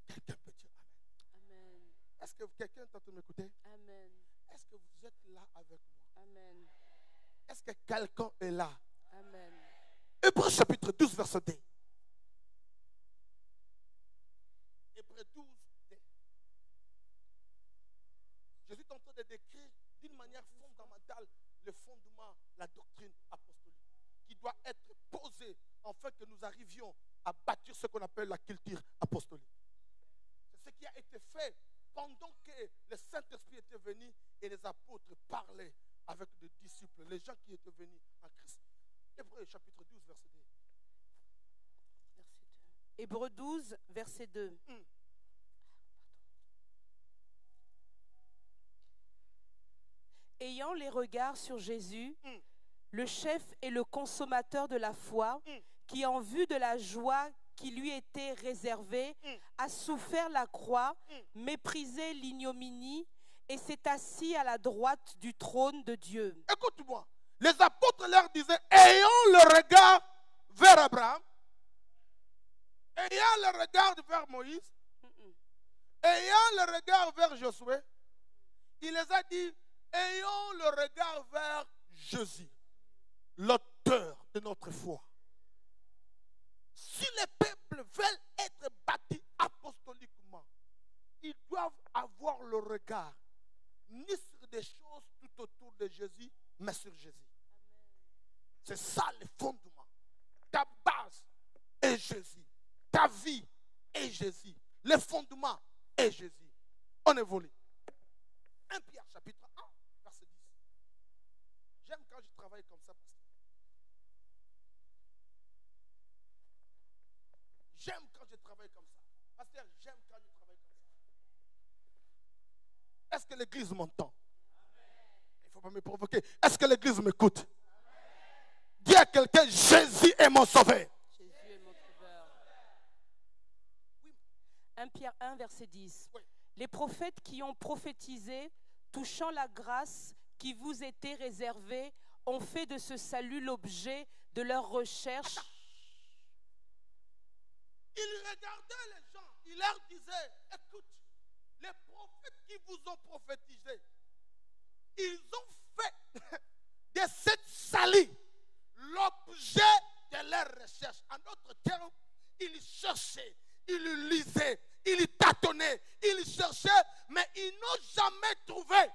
[SPEAKER 1] Quelqu'un peut dire Amen.
[SPEAKER 2] Amen.
[SPEAKER 1] Est-ce que quelqu'un est en train de m'écouter?
[SPEAKER 2] Amen.
[SPEAKER 1] Est-ce que vous êtes là avec moi?
[SPEAKER 2] Amen.
[SPEAKER 1] Est-ce que quelqu'un est là?
[SPEAKER 2] Amen.
[SPEAKER 1] Hébreux chapitre 12, verset 2. Hébreux 12, 2. Je suis en train de décrire d'une manière fondamentale le fondement, la doctrine apostolique qui doit être posée afin que nous arrivions à bâtir ce qu'on appelle la culture apostolique. C'est ce qui a été fait pendant que le Saint-Esprit était venu et les apôtres parlaient avec les disciples, les gens qui étaient venus en Christ. Hébreux chapitre 12, verset 2.
[SPEAKER 2] Verset 2. Hébreux 12, verset 2. Ayant les regards sur Jésus, le chef et le consommateur de la foi, qui en vue de la joie qui lui était réservée, a souffert la croix, méprisé l'ignominie et s'est assis à la droite du trône de Dieu.
[SPEAKER 1] Écoute-moi, les apôtres leur disaient, ayant le regard vers Abraham, ayant le regard vers Moïse, ayant le regard vers Josué, il les a dit, ayons le regard vers Jésus, l'auteur de notre foi. Si les peuples veulent être bâtis apostoliquement, ils doivent avoir le regard, ni sur des choses tout autour de Jésus, mais sur Jésus. C'est ça le fondement. Ta base est Jésus. Ta vie est Jésus. Le fondement est Jésus. On évolue. 1 Pierre chapitre 1. Verset 10. J'aime quand je travaille comme ça, pasteur. J'aime quand je travaille comme ça. Pasteur, j'aime quand je travaille comme ça. Est-ce que l'église m'entend? Il ne faut pas me provoquer. Est-ce que l'église m'écoute? Dis à quelqu'un, Jésus est mon sauveur.
[SPEAKER 2] Jésus est mon sauveur. 1 Pierre 1, verset 10. Oui. Les prophètes qui ont prophétisé, touchant la grâce qui vous était réservée, ont fait de ce salut l'objet de leur recherche.
[SPEAKER 1] Ils regardaient les gens, ils leur disaient, écoute, les prophètes qui vous ont prophétisé, ils ont fait de cette salut l'objet de leur recherche. En d'autres termes, ils cherchaient, ils lisaient, ils tâtonnaient, ils cherchaient, mais ils n'ont jamais trouvé.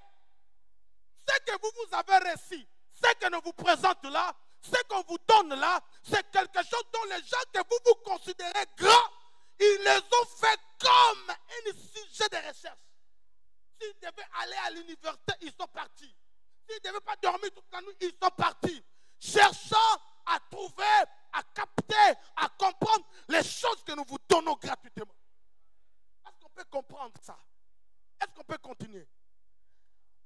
[SPEAKER 1] Ce que vous avez reçu, ce que nous vous présente là, ce qu'on vous donne là, c'est quelque chose dont les gens que vous considérez grands, ils les ont fait comme un sujet de recherche. S'ils devaient aller à l'université, ils sont partis. S'ils ne devaient pas dormir toute la nuit, ils sont partis. Cherchant à trouver, à capter, à comprendre les choses que nous vous donnons gratuitement. Est-ce qu'on peut comprendre ça? Est-ce qu'on peut continuer?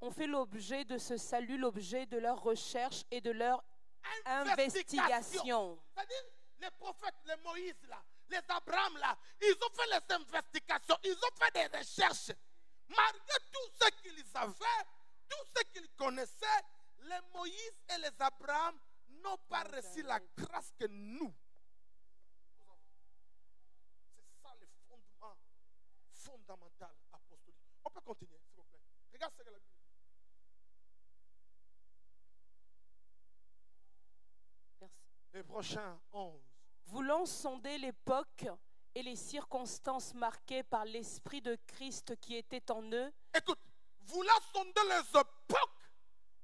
[SPEAKER 2] On fait l'objet de ce salut, l'objet de leur recherche et de leur Investigation.
[SPEAKER 1] C'est-à-dire, les prophètes, les Moïse là, les Abraham là, ils ont fait les investigations, ils ont fait des recherches. Malgré tout ce qu'ils avaient, tout ce qu'ils connaissaient, les Moïse et les Abraham n'ont pas reçu la grâce que nous. C'est ça le fondement fondamental apostolique. On peut continuer, s'il vous plaît. Regarde ce que la Bible dit.
[SPEAKER 2] Merci.
[SPEAKER 1] Les prochains 11.
[SPEAKER 2] Voulant sonder l'époque et les circonstances marquées par l'Esprit de Christ qui était en eux,
[SPEAKER 1] Écoute, voulant sonder les époques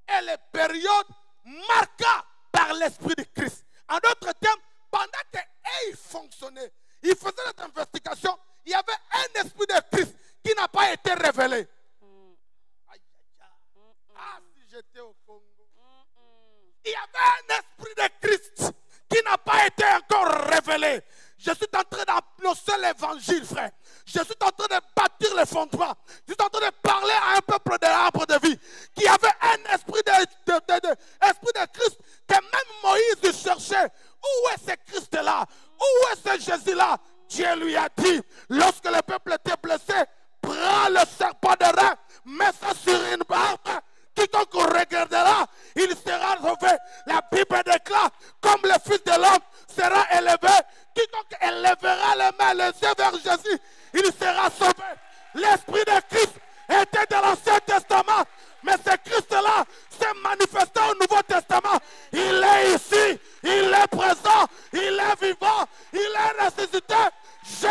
[SPEAKER 1] et les périodes marquées par l'Esprit de Christ. En d'autres termes, pendant qu'ils fonctionnaient, ils faisaient cette investigation, il y avait un esprit de Christ qui n'a pas été révélé. Aïe, aïe, aïe. Ah, si j'étais au Congo. Il y avait un esprit de Christ qui n'a pas été encore révélé. Je suis en train d'annoncer l'évangile, frère. Je suis en train de bâtir le fondement. Je suis en train de parler à un peuple de l'arbre de vie qui avait un esprit esprit de Christ que même Moïse cherchait. Où est ce Christ-là? Où est ce Jésus-là? Dieu lui a dit, lorsque le peuple était blessé, prends le serpent de rein, mets ça sur une barbe. Quiconque regardera, il sera sauvé. La Bible déclare, comme le Fils de l'homme sera élevé, quiconque élèvera les mains, les yeux vers Jésus, il sera sauvé. L'Esprit de Christ était dans l'Ancien Testament, mais ce Christ-là s'est manifesté au Nouveau Testament. Il est ici, il est présent, il est vivant, il est ressuscité. Jésus!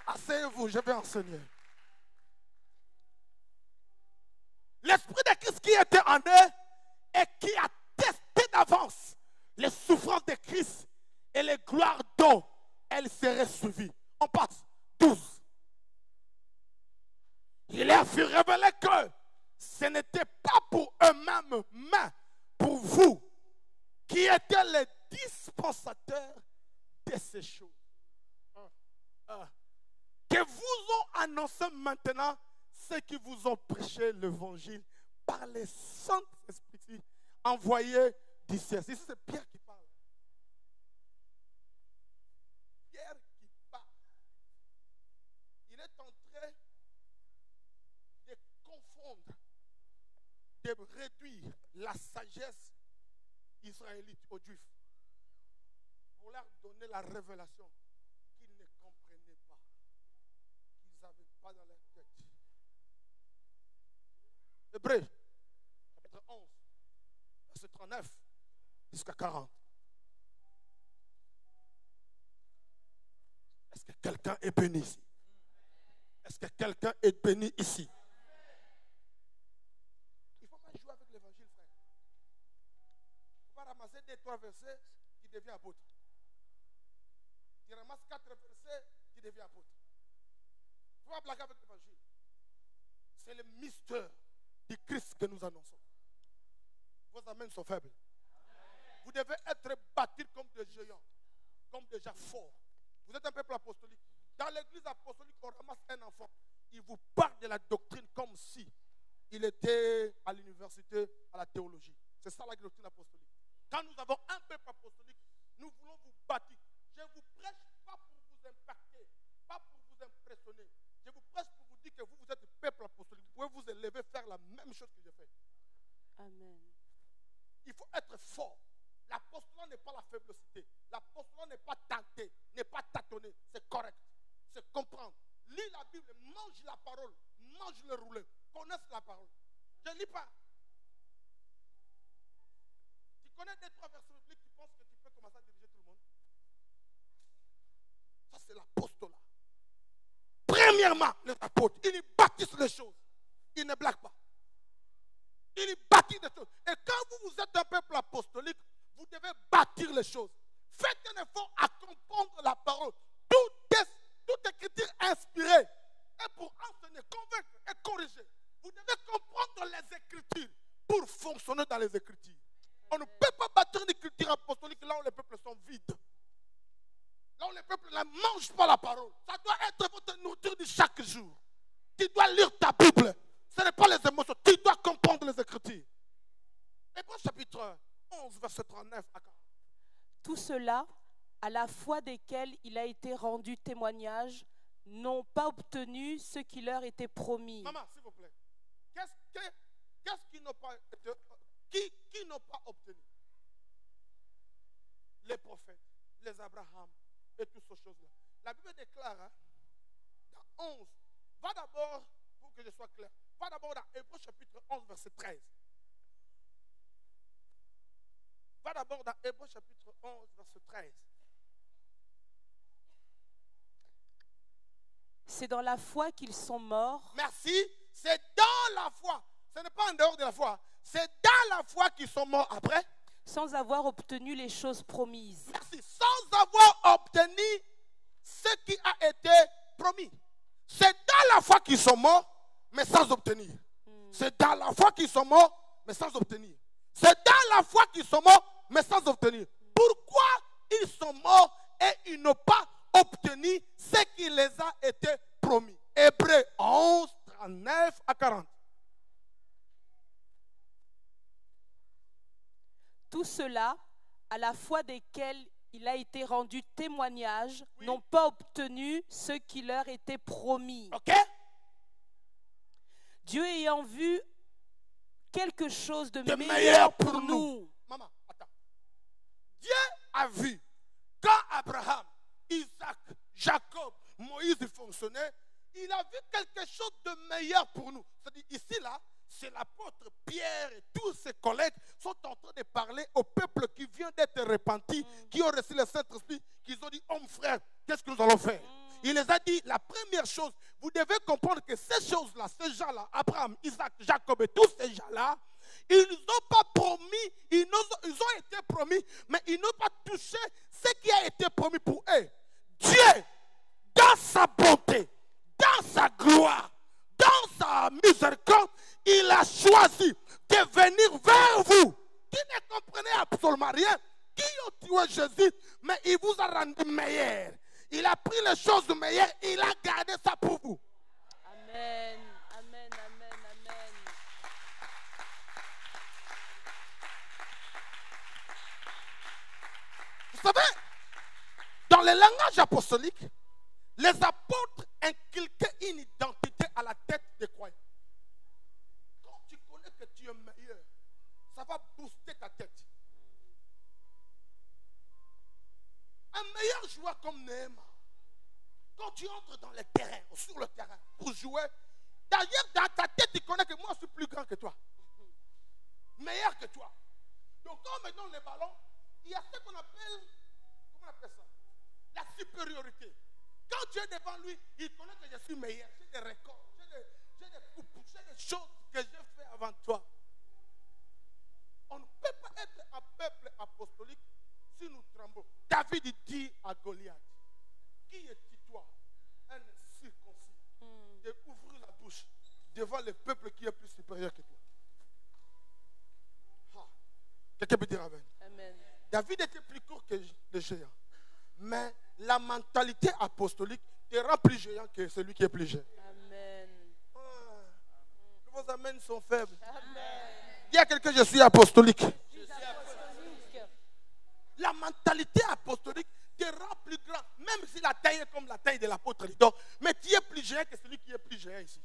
[SPEAKER 1] Asseyez-vous, je vais enseigner. L'Esprit de Christ qui était en eux et qui a testé d'avance les souffrances de Christ et les gloires dont elles seraient suivies. On passe 12. Il a fait révéler que ce n'était pas pour eux-mêmes, mais pour vous qui étaient les dispensateurs de ces choses. Que vous ont annoncé maintenant ceux qui vous ont prêché l'évangile par les saints esprits envoyés du ciel. Ici, c'est Pierre qui parle. Pierre qui parle. Il est en train de confondre, de réduire la sagesse israélite aux Juifs pour leur donner la révélation qu'ils ne comprenaient pas. N'avaient pas dans leur tête. Hébreux, chapitre 11, verset 39 jusqu'à 40. Est-ce que quelqu'un est béni ici? Est-ce que quelqu'un est béni ici? Il ne faut pas jouer avec l'évangile, frère. Il ne faut pas ramasser 2-3 versets qui devient apôtre. Tu ramasses 4 versets qui devient apôtre. Il ne faut pas blaguer avec l'évangile. C'est le mystère du Christ que nous annonçons. Vos amens sont faibles. Vous devez être bâtis comme des géants, comme des gens forts. Vous êtes un peuple apostolique. Dans l'église apostolique, on ramasse un enfant. Il vous parle de la doctrine comme si il était à l'université, à la théologie. C'est ça la doctrine apostolique. Quand nous avons un peuple apostolique, nous voulons vous bâtir. Je ne vous prêche pas pour vous impacter, pas pour vous impressionner. Je vous prêche pour vous dire que vous êtes peuple apostolique. Vous pouvez vous élever, faire la même chose que j'ai fait.
[SPEAKER 2] Amen.
[SPEAKER 1] Il faut être fort. L'apostolat n'est pas la faiblesse. L'apostolat n'est pas tenté, n'est pas tâtonné. C'est correct. C'est comprendre. Lis la Bible, mange la parole, mange le rouleau, connaisse la parole. Je ne lis pas. Tu connais 2-3 versets bibliques, tu penses que tu peux commencer à diriger tout le monde? Ça, c'est l'apostolat. Premièrement, les apôtres, ils bâtissent les choses. Ils ne blaguent pas. Ils bâtissent les choses. Et quand vous êtes un peuple apostolique, vous devez bâtir les choses. Faites un effort à comprendre la parole. Toute écriture inspirée est pour enseigner, convaincre et corriger. Vous devez comprendre les écritures pour fonctionner dans les écritures. On ne peut pas bâtir une écriture apostolique là où les peuples sont vides. Là où les peuples ne mangent pas la parole. Ça doit être votre nourriture de chaque jour. Tu dois lire ta Bible. Ce n'est pas les émotions. Tu dois comprendre les Écritures. Hébreux chapitre 11, verset 39 à 40.
[SPEAKER 2] Tout cela, à la foi desquels il a été rendu témoignage, n'ont pas obtenu ce qui leur était promis.
[SPEAKER 1] Maman, s'il vous plaît. Qu'est-ce qu'ils n'ont pas été, qui n'ont pas obtenu? Les prophètes, les Abraham et toutes ces choses-là. La Bible déclare, hein, dans 11, va d'abord, pour que je sois clair, va d'abord dans Hébreux chapitre 11, verset 13. Va d'abord dans Hébreux chapitre 11, verset 13.
[SPEAKER 2] C'est dans la foi qu'ils sont morts.
[SPEAKER 1] Merci. C'est dans la foi. Ce n'est pas en dehors de la foi. C'est dans la foi qu'ils sont morts après.
[SPEAKER 2] Sans avoir obtenu les choses promises.
[SPEAKER 1] Merci. Sans avoir obtenu ce qui a été promis. C'est dans la foi qu'ils sont morts, mais sans obtenir. C'est dans la foi qu'ils sont morts, mais sans obtenir. C'est dans la foi qu'ils sont morts, mais sans obtenir. Pourquoi ils sont morts et ils n'ont pas obtenu ce qui les a été promis? Hébreux 11, 39 à 40.
[SPEAKER 2] Tout cela, à la foi desquels il a été rendu témoignage,
[SPEAKER 1] Oui.
[SPEAKER 2] n'ont pas obtenu ce qui leur était promis.
[SPEAKER 1] Ok?
[SPEAKER 2] Dieu ayant vu quelque chose de
[SPEAKER 1] De
[SPEAKER 2] meilleur pour nous.
[SPEAKER 1] Maman, attends. Dieu a vu quand Abraham, Isaac, Jacob, Moïse fonctionnaient, il a vu quelque chose de meilleur pour nous. C'est-à-dire ici, là, c'est l'apôtre Pierre et tous ses collègues sont en train de parler au peuple qui vient d'être repenti, qui ont reçu le Saint-Esprit, qui ont dit, homme frère, qu'est-ce que nous allons faire? Il les a dit, la première chose, vous devez comprendre que ces choses-là, ces gens-là, Abraham, Isaac, Jacob et tous ces gens-là, ils n'ont pas promis, ils ont été promis, mais ils n'ont pas touché ce qui a été promis pour eux. Dieu, dans sa bonté, dans sa gloire, dans sa miséricorde, il a choisi de venir vers vous, qui ne comprenez absolument rien, qui ont tué Jésus, mais il vous a rendu meilleur. Il a pris les choses meilleures, il a gardé ça pour vous.
[SPEAKER 2] Amen, amen, amen, amen.
[SPEAKER 1] Vous savez, dans le langage apostolique, les apôtres inculquaient une identité à la tête des croyants. Quand tu connais que tu es meilleur, ça va booster ta tête. Un meilleur joueur comme Neymar, quand tu entres dans le terrain, ou sur le terrain, pour jouer, d'ailleurs dans ta tête, tu connais que moi je suis plus grand que toi. Meilleur que toi. Donc quand on me donne les ballons, il y a ce qu'on appelle, comment on appelle ça? La supériorité. Quand tu es devant lui, il connaît que je suis meilleur. J'ai des records, j'ai des coupes, j'ai des choses que j'ai fait avant toi. On ne peut pas être un peuple apostolique si nous tremblons. David dit à Goliath, qui es-tu toi, un circoncis, de ouvrir la bouche devant le peuple qui est plus supérieur que toi? Ah. Quelqu'un peut dire amen.
[SPEAKER 2] Amen.
[SPEAKER 1] David était plus court que le géant. Mais la mentalité apostolique te rend plus géant que celui qui est plus géant.
[SPEAKER 2] Amen.
[SPEAKER 1] Ah. Vos amens sont faibles.
[SPEAKER 2] Amen.
[SPEAKER 1] Dis à quelqu'un, je suis apostolique.
[SPEAKER 2] Je suis apostolique.
[SPEAKER 1] La mentalité apostolique te rend plus grand, même si la taille est comme la taille de l'apôtre Lidor. Mais tu es plus géant que celui qui est plus géant ici.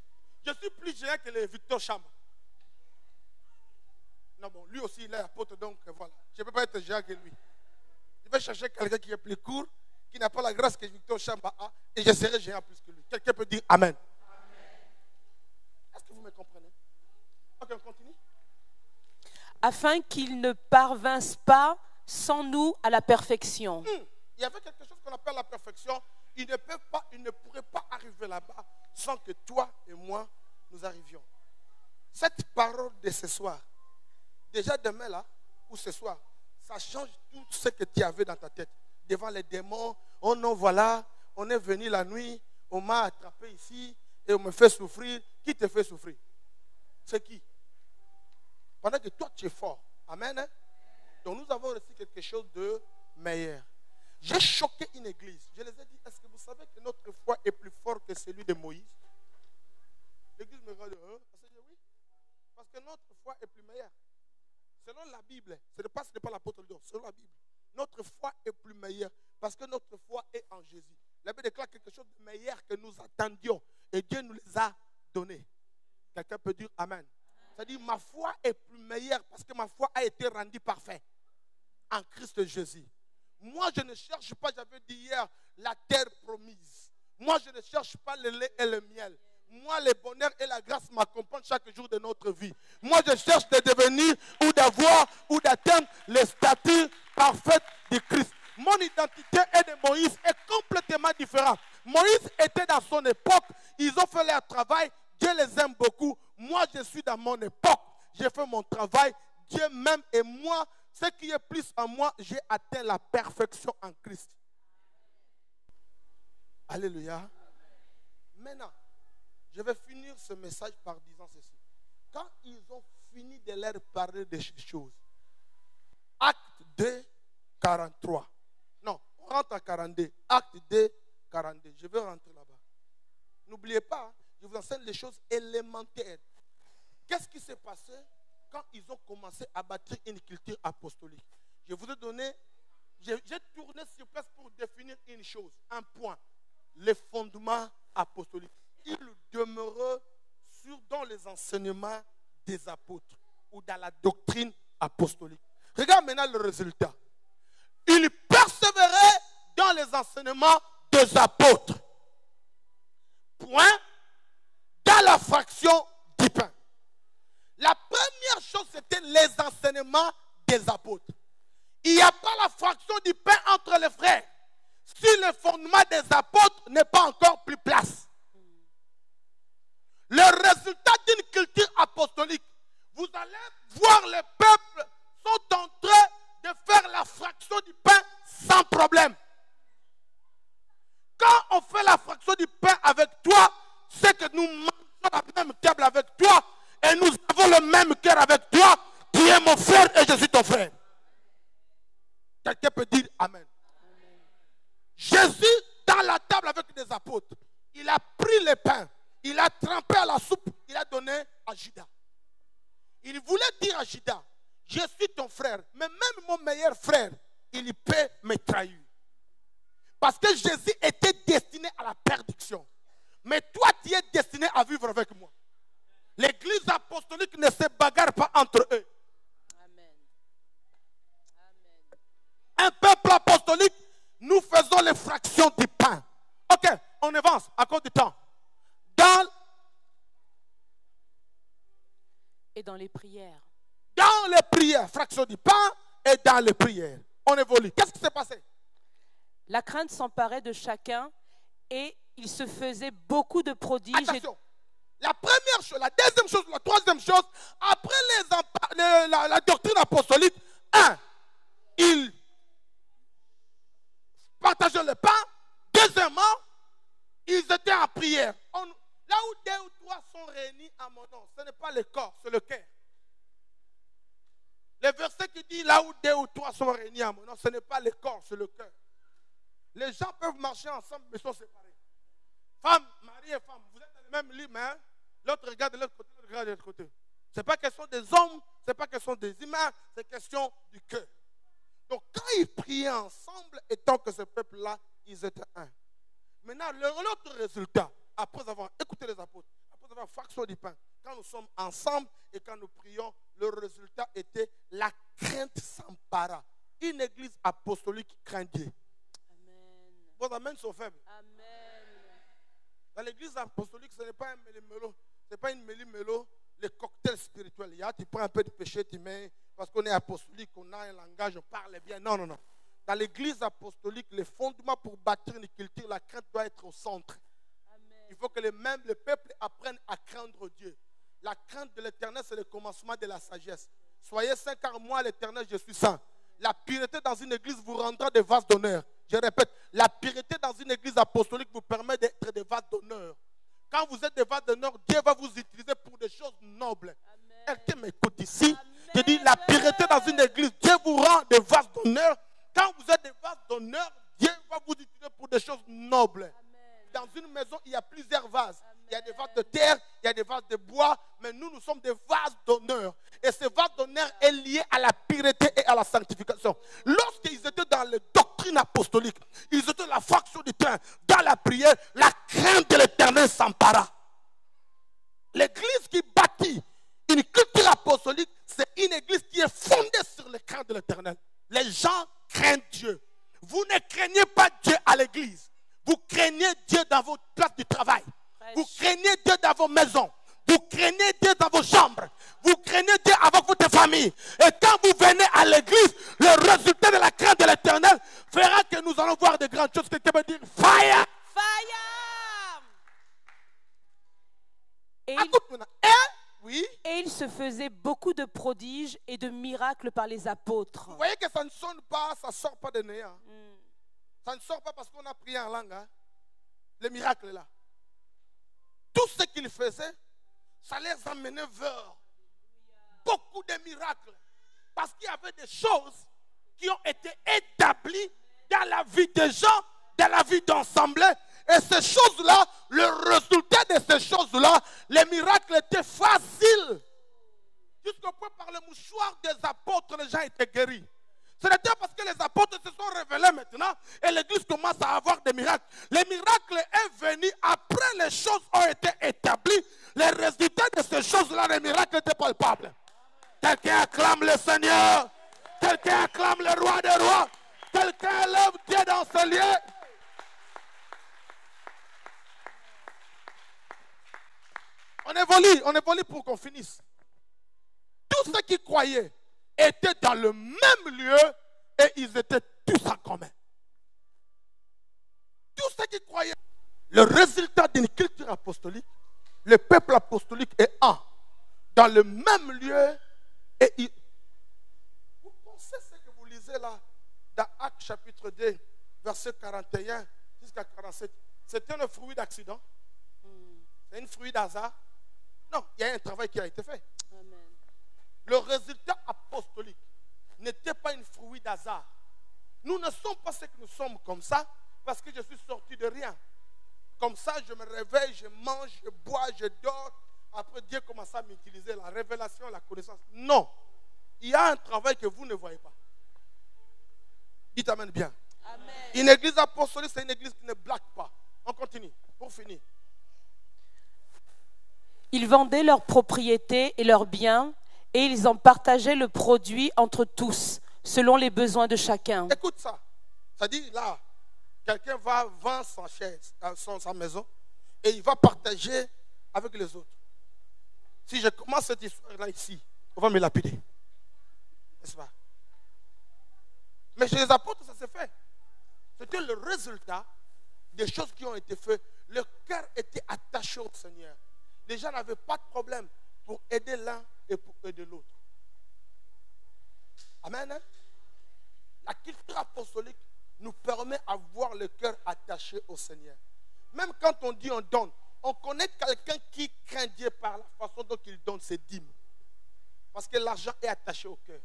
[SPEAKER 1] Je suis plus géant que le Victor Chamba. Non, bon, lui aussi il est apôtre, donc voilà. Je ne peux pas être géant que lui. Je vais chercher quelqu'un qui est plus court, qui n'a pas la grâce que Victor Chamba a, et je serai géant plus que lui. Quelqu'un peut dire amen. Est-ce que vous me comprenez? Ok, on continue.
[SPEAKER 2] Afin qu'ils ne parvinssent pas sans nous à la perfection.
[SPEAKER 1] Il y avait quelque chose qu'on appelle la perfection. Ils ne pourraient pas arriver là-bas sans que toi et moi, nous arrivions. Cette parole de ce soir, déjà demain là, ou ce soir, ça change tout ce que tu avais dans ta tête. Devant les démons, oh non, voilà, on est venu la nuit, on m'a attrapé ici et on me fait souffrir. Qui te fait souffrir? C'est qui? Pendant que toi tu es fort. Amen. Hein? Donc nous avons reçu quelque chose de meilleur. J'ai choqué une église. Je les ai dit, est-ce que vous savez que notre foi est plus forte que celui de Moïse? L'église me regarde, hein? Je dis oui. Parce que notre foi est plus meilleure. Selon la Bible, ce n'est pas l'apôtre d'or, selon la Bible. Notre foi est plus meilleure parce que notre foi est en Jésus. La Bible déclare quelque chose de meilleur que nous attendions et Dieu nous les a donnés. Quelqu'un peut dire Amen. C'est-à-dire ma foi est plus meilleure parce que ma foi a été rendue parfaite en Christ Jésus. Moi, je ne cherche pas, j'avais dit hier, la terre promise. Moi, je ne cherche pas le lait et le miel. Moi, le bonheur et la grâce m'accompagnent chaque jour de notre vie. Moi, je cherche de devenir ou d'avoir ou d'atteindre le statut parfait de Christ. Mon identité et de Moïse est complètement différente. Moïse était dans son époque. Ils ont fait leur travail. Dieu les aime beaucoup. Moi, je suis dans mon époque. J'ai fait mon travail. Dieu m'aime et moi, ce qui est plus en moi, j'ai atteint la perfection en Christ. Alléluia. Maintenant, je vais finir ce message par disant ceci. Quand ils ont fini de leur parler de ces choses, Acte 2, 43. Non, on rentre à 42. Acte 2, 42. Je vais rentrer là-bas. N'oubliez pas, hein, je vous enseigne les choses élémentaires. Qu'est-ce qui s'est passé quand ils ont commencé à bâtir une culture apostolique? Je vous ai donné, j'ai tourné sur place pour définir une chose, un point. Les fondements apostoliques. Ils demeurent dans les enseignements des apôtres ou dans la doctrine apostolique. Regarde maintenant le résultat. Ils persévéraient dans les enseignements des apôtres. Point. Dans la fraction du pain. La première chose, c'était les enseignements des apôtres. Il n'y a pas la fraction du pain entre les frères. Si le fondement des apôtres n'est pas encore plus place. Le résultat d'une culture apostolique, vous allez voir les peuples sont en train de faire la fraction du pain sans problème. Quand on fait la fraction du pain avec toi, c'est que nous mangeons à la même table avec toi et nous avons le même cœur avec toi. Tu es mon frère et je suis ton frère. Quelqu'un peut dire Amen. Amen. Jésus, dans la table avec les apôtres, il a pris le pain, il a trempé à la soupe, il a donné à Judas. Il voulait dire à Judas, je suis ton frère, mais même mon meilleur frère, il peut me trahir. Parce que Jésus était destiné à la perdition. Mais toi, tu es destiné à vivre avec moi. L'église apostolique ne se bagarre pas entre eux. Amen. Amen. Un peuple apostolique, nous faisons les fractions du pain. Ok, on avance à cause du temps.
[SPEAKER 2] Et dans les prières.
[SPEAKER 1] Dans les prières, fraction du pain et dans les prières. On évolue. Qu'est-ce qui s'est passé?
[SPEAKER 2] La crainte s'emparait de chacun et il se faisait beaucoup de prodiges.
[SPEAKER 1] Attention. La première chose, la deuxième chose, la troisième chose, après la doctrine apostolique, ils partageaient le pain. Deuxièmement, ils étaient en prière. Là où 2 ou 3 sont réunis à mon nom, ce n'est pas le corps, c'est le cœur. Le verset qui dit là où 2 ou 3 sont réunis à mon nom, ce n'est pas le corps, c'est le cœur. Les gens peuvent marcher ensemble, mais sont séparés. Femme, mari et femme, vous êtes dans le même lit, mais l'autre regarde de l'autre côté, l'autre regarde de l'autre côté. Ce n'est pas question des hommes, ce n'est pas question des humains, c'est question du cœur. Donc quand ils priaient ensemble, et tant que ce peuple-là, ils étaient un. Maintenant, l'autre résultat, après avoir écouté les apôtres, après avoir fraction du pain, quand nous sommes ensemble et quand nous prions, le résultat était la crainte s'empara. Une église apostolique craint Dieu. Amen. Vos amens sont faibles. Amen. Dans l'église apostolique, ce n'est pas un méli-mélo, ce n'est pas une méli-mélo, le cocktail spirituel. Tu prends un peu de péché, tu mets, parce qu'on est apostolique, on a un langage, on parle bien. Non, non, non. Dans l'église apostolique, les fondements pour bâtir une culture, la crainte doit être au centre. Il faut que le peuple apprenne à craindre Dieu. La crainte de l'Éternel, c'est le commencement de la sagesse. Soyez saints car moi, l'Éternel, je suis saint. La pureté dans une église vous rendra des vases d'honneur. Je répète, la pureté dans une église apostolique vous permet d'être des vases d'honneur. Quand vous êtes des vases d'honneur, Dieu va vous utiliser pour des choses nobles. Quelqu'un m'écoute ici. Amen. Je dis, la pureté dans une église, Dieu vous rend des vases d'honneur. Quand vous êtes des vases d'honneur, Dieu va vous utiliser pour des choses nobles. Amen. dans une maison, il y a plusieurs vases. Il y a des vases de terre, il y a des vases de bois, mais nous sommes des vases d'honneur. Et ce vase d'honneur est lié à la pureté et à la sanctification. Lorsqu'ils étaient dans les doctrines apostoliques, ils étaient dans la fraction du temps, dans la prière, la crainte de l'Éternel s'empara. L'église qui bâtit une culture apostolique, c'est une église qui est fondée sur les craintes de l'Éternel. Les gens craignent Dieu. Vous ne craignez pas Dieu à l'église. Vous craignez Dieu dans vos places de travail. Vous craignez Dieu dans vos maisons. Vous craignez Dieu dans vos chambres. Vous craignez Dieu avec votre famille. Et quand vous venez à l'église, le résultat de la crainte de l'Éternel fera que nous allons voir de grandes choses. Quelqu'un peut dire fire.
[SPEAKER 2] Fire. Et il se faisait beaucoup de prodiges et de miracles par les apôtres.
[SPEAKER 1] Vous voyez que ça ne sonne pas, ça ne sort pas de néant. Ça ne sort pas parce qu'on a prié en langue. Les miracles là. Tout ce qu'ils faisaient, ça les amenait vers beaucoup de miracles. Parce qu'il y avait des choses qui ont été établies dans la vie des gens, dans la vie d'ensemble. Et ces choses-là, le résultat de ces choses-là, les miracles étaient faciles. Jusqu'au point par le mouchoir des apôtres, les gens étaient guéris. Ce n'était parce que les apôtres se sont révélés maintenant et l'église commence à avoir des miracles. Les miracles sont venus après les choses ont été établies. Les résultats de ces choses-là, les miracles étaient palpables. Quelqu'un acclame le Seigneur. Quelqu'un acclame le roi des rois. Quelqu'un élève Dieu dans ce lieu. On évolue pour qu'on finisse. Tous ceux qui croyaient étaient dans le même lieu et ils étaient tous en commun. Tous ceux qui croyaient. Le résultat d'une culture apostolique, le peuple apostolique est un, dans le même lieu et vous pensez ce que vous lisez là, dans Actes chapitre 2, verset 41 jusqu'à 47, c'était un fruit d'accident? C'est un fruit d'hasard? Non, il y a un travail qui a été fait. Amen. Le résultat apostolique n'était pas un fruit d'hasard. Nous ne sommes pas ce que nous sommes comme ça parce que je suis sorti de rien. Comme ça, je me réveille, je mange, je bois, je dors. Après, Dieu commence à m'utiliser la révélation, la connaissance. Non. Il y a un travail que vous ne voyez pas. Dites amen bien. Amen. Une église apostolique, c'est une église qui ne blague pas. On continue, pour finir.
[SPEAKER 2] Ils vendaient leurs propriétés et leurs biens et ils en partageaient le produit entre tous, selon les besoins de chacun.
[SPEAKER 1] Écoute ça. Ça dit là, quelqu'un va vendre sa maison et il va partager avec les autres. Si je commence cette histoire-là ici, on va me lapider. N'est-ce pas? Mais chez les apôtres, ça s'est fait. C'était le résultat des choses qui ont été faites. Le cœur était attaché au Seigneur. Les gens n'avaient pas de problème pour aider l'un et pour aider l'autre. Amen. Hein? La culture apostolique nous permet d'avoir le cœur attaché au Seigneur. Même quand on dit on donne, on connaît quelqu'un qui craint Dieu par la façon dont il donne ses dîmes. Parce que l'argent est attaché au cœur.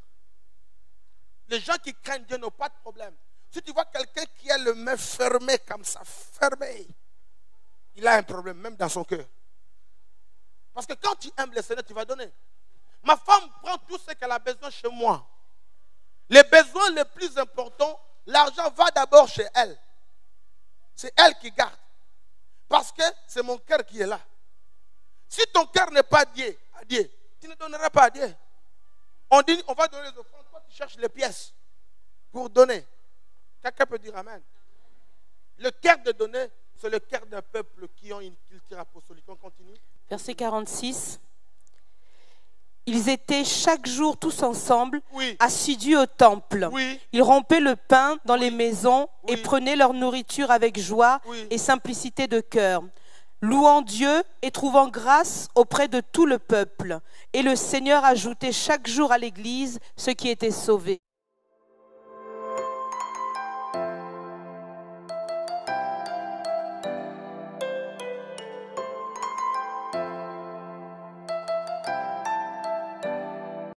[SPEAKER 1] Les gens qui craignent Dieu n'ont pas de problème. Si tu vois quelqu'un qui a le main fermé comme ça, fermé, il a un problème même dans son cœur. Parce que quand tu aimes le Seigneur, tu vas donner. Ma femme prend tout ce qu'elle a besoin chez moi. Les besoins les plus importants, l'argent va d'abord chez elle. C'est elle qui garde. Parce que c'est mon cœur qui est là. Si ton cœur n'est pas dédié à Dieu, tu ne donneras pas à Dieu. On dit, on va donner les offrandes. Toi, tu cherches les pièces pour donner. Quelqu'un peut dire amen. Le cœur de donner, c'est le cœur d'un peuple qui a une culture apostolique. On continue.
[SPEAKER 2] Verset 46. Ils étaient chaque jour tous ensemble, assidus au temple. Ils rompaient le pain dans les maisons et prenaient leur nourriture avec joie et simplicité de cœur, louant Dieu et trouvant grâce auprès de tout le peuple. Et le Seigneur ajoutait chaque jour à l'Église ceux qui étaient sauvés.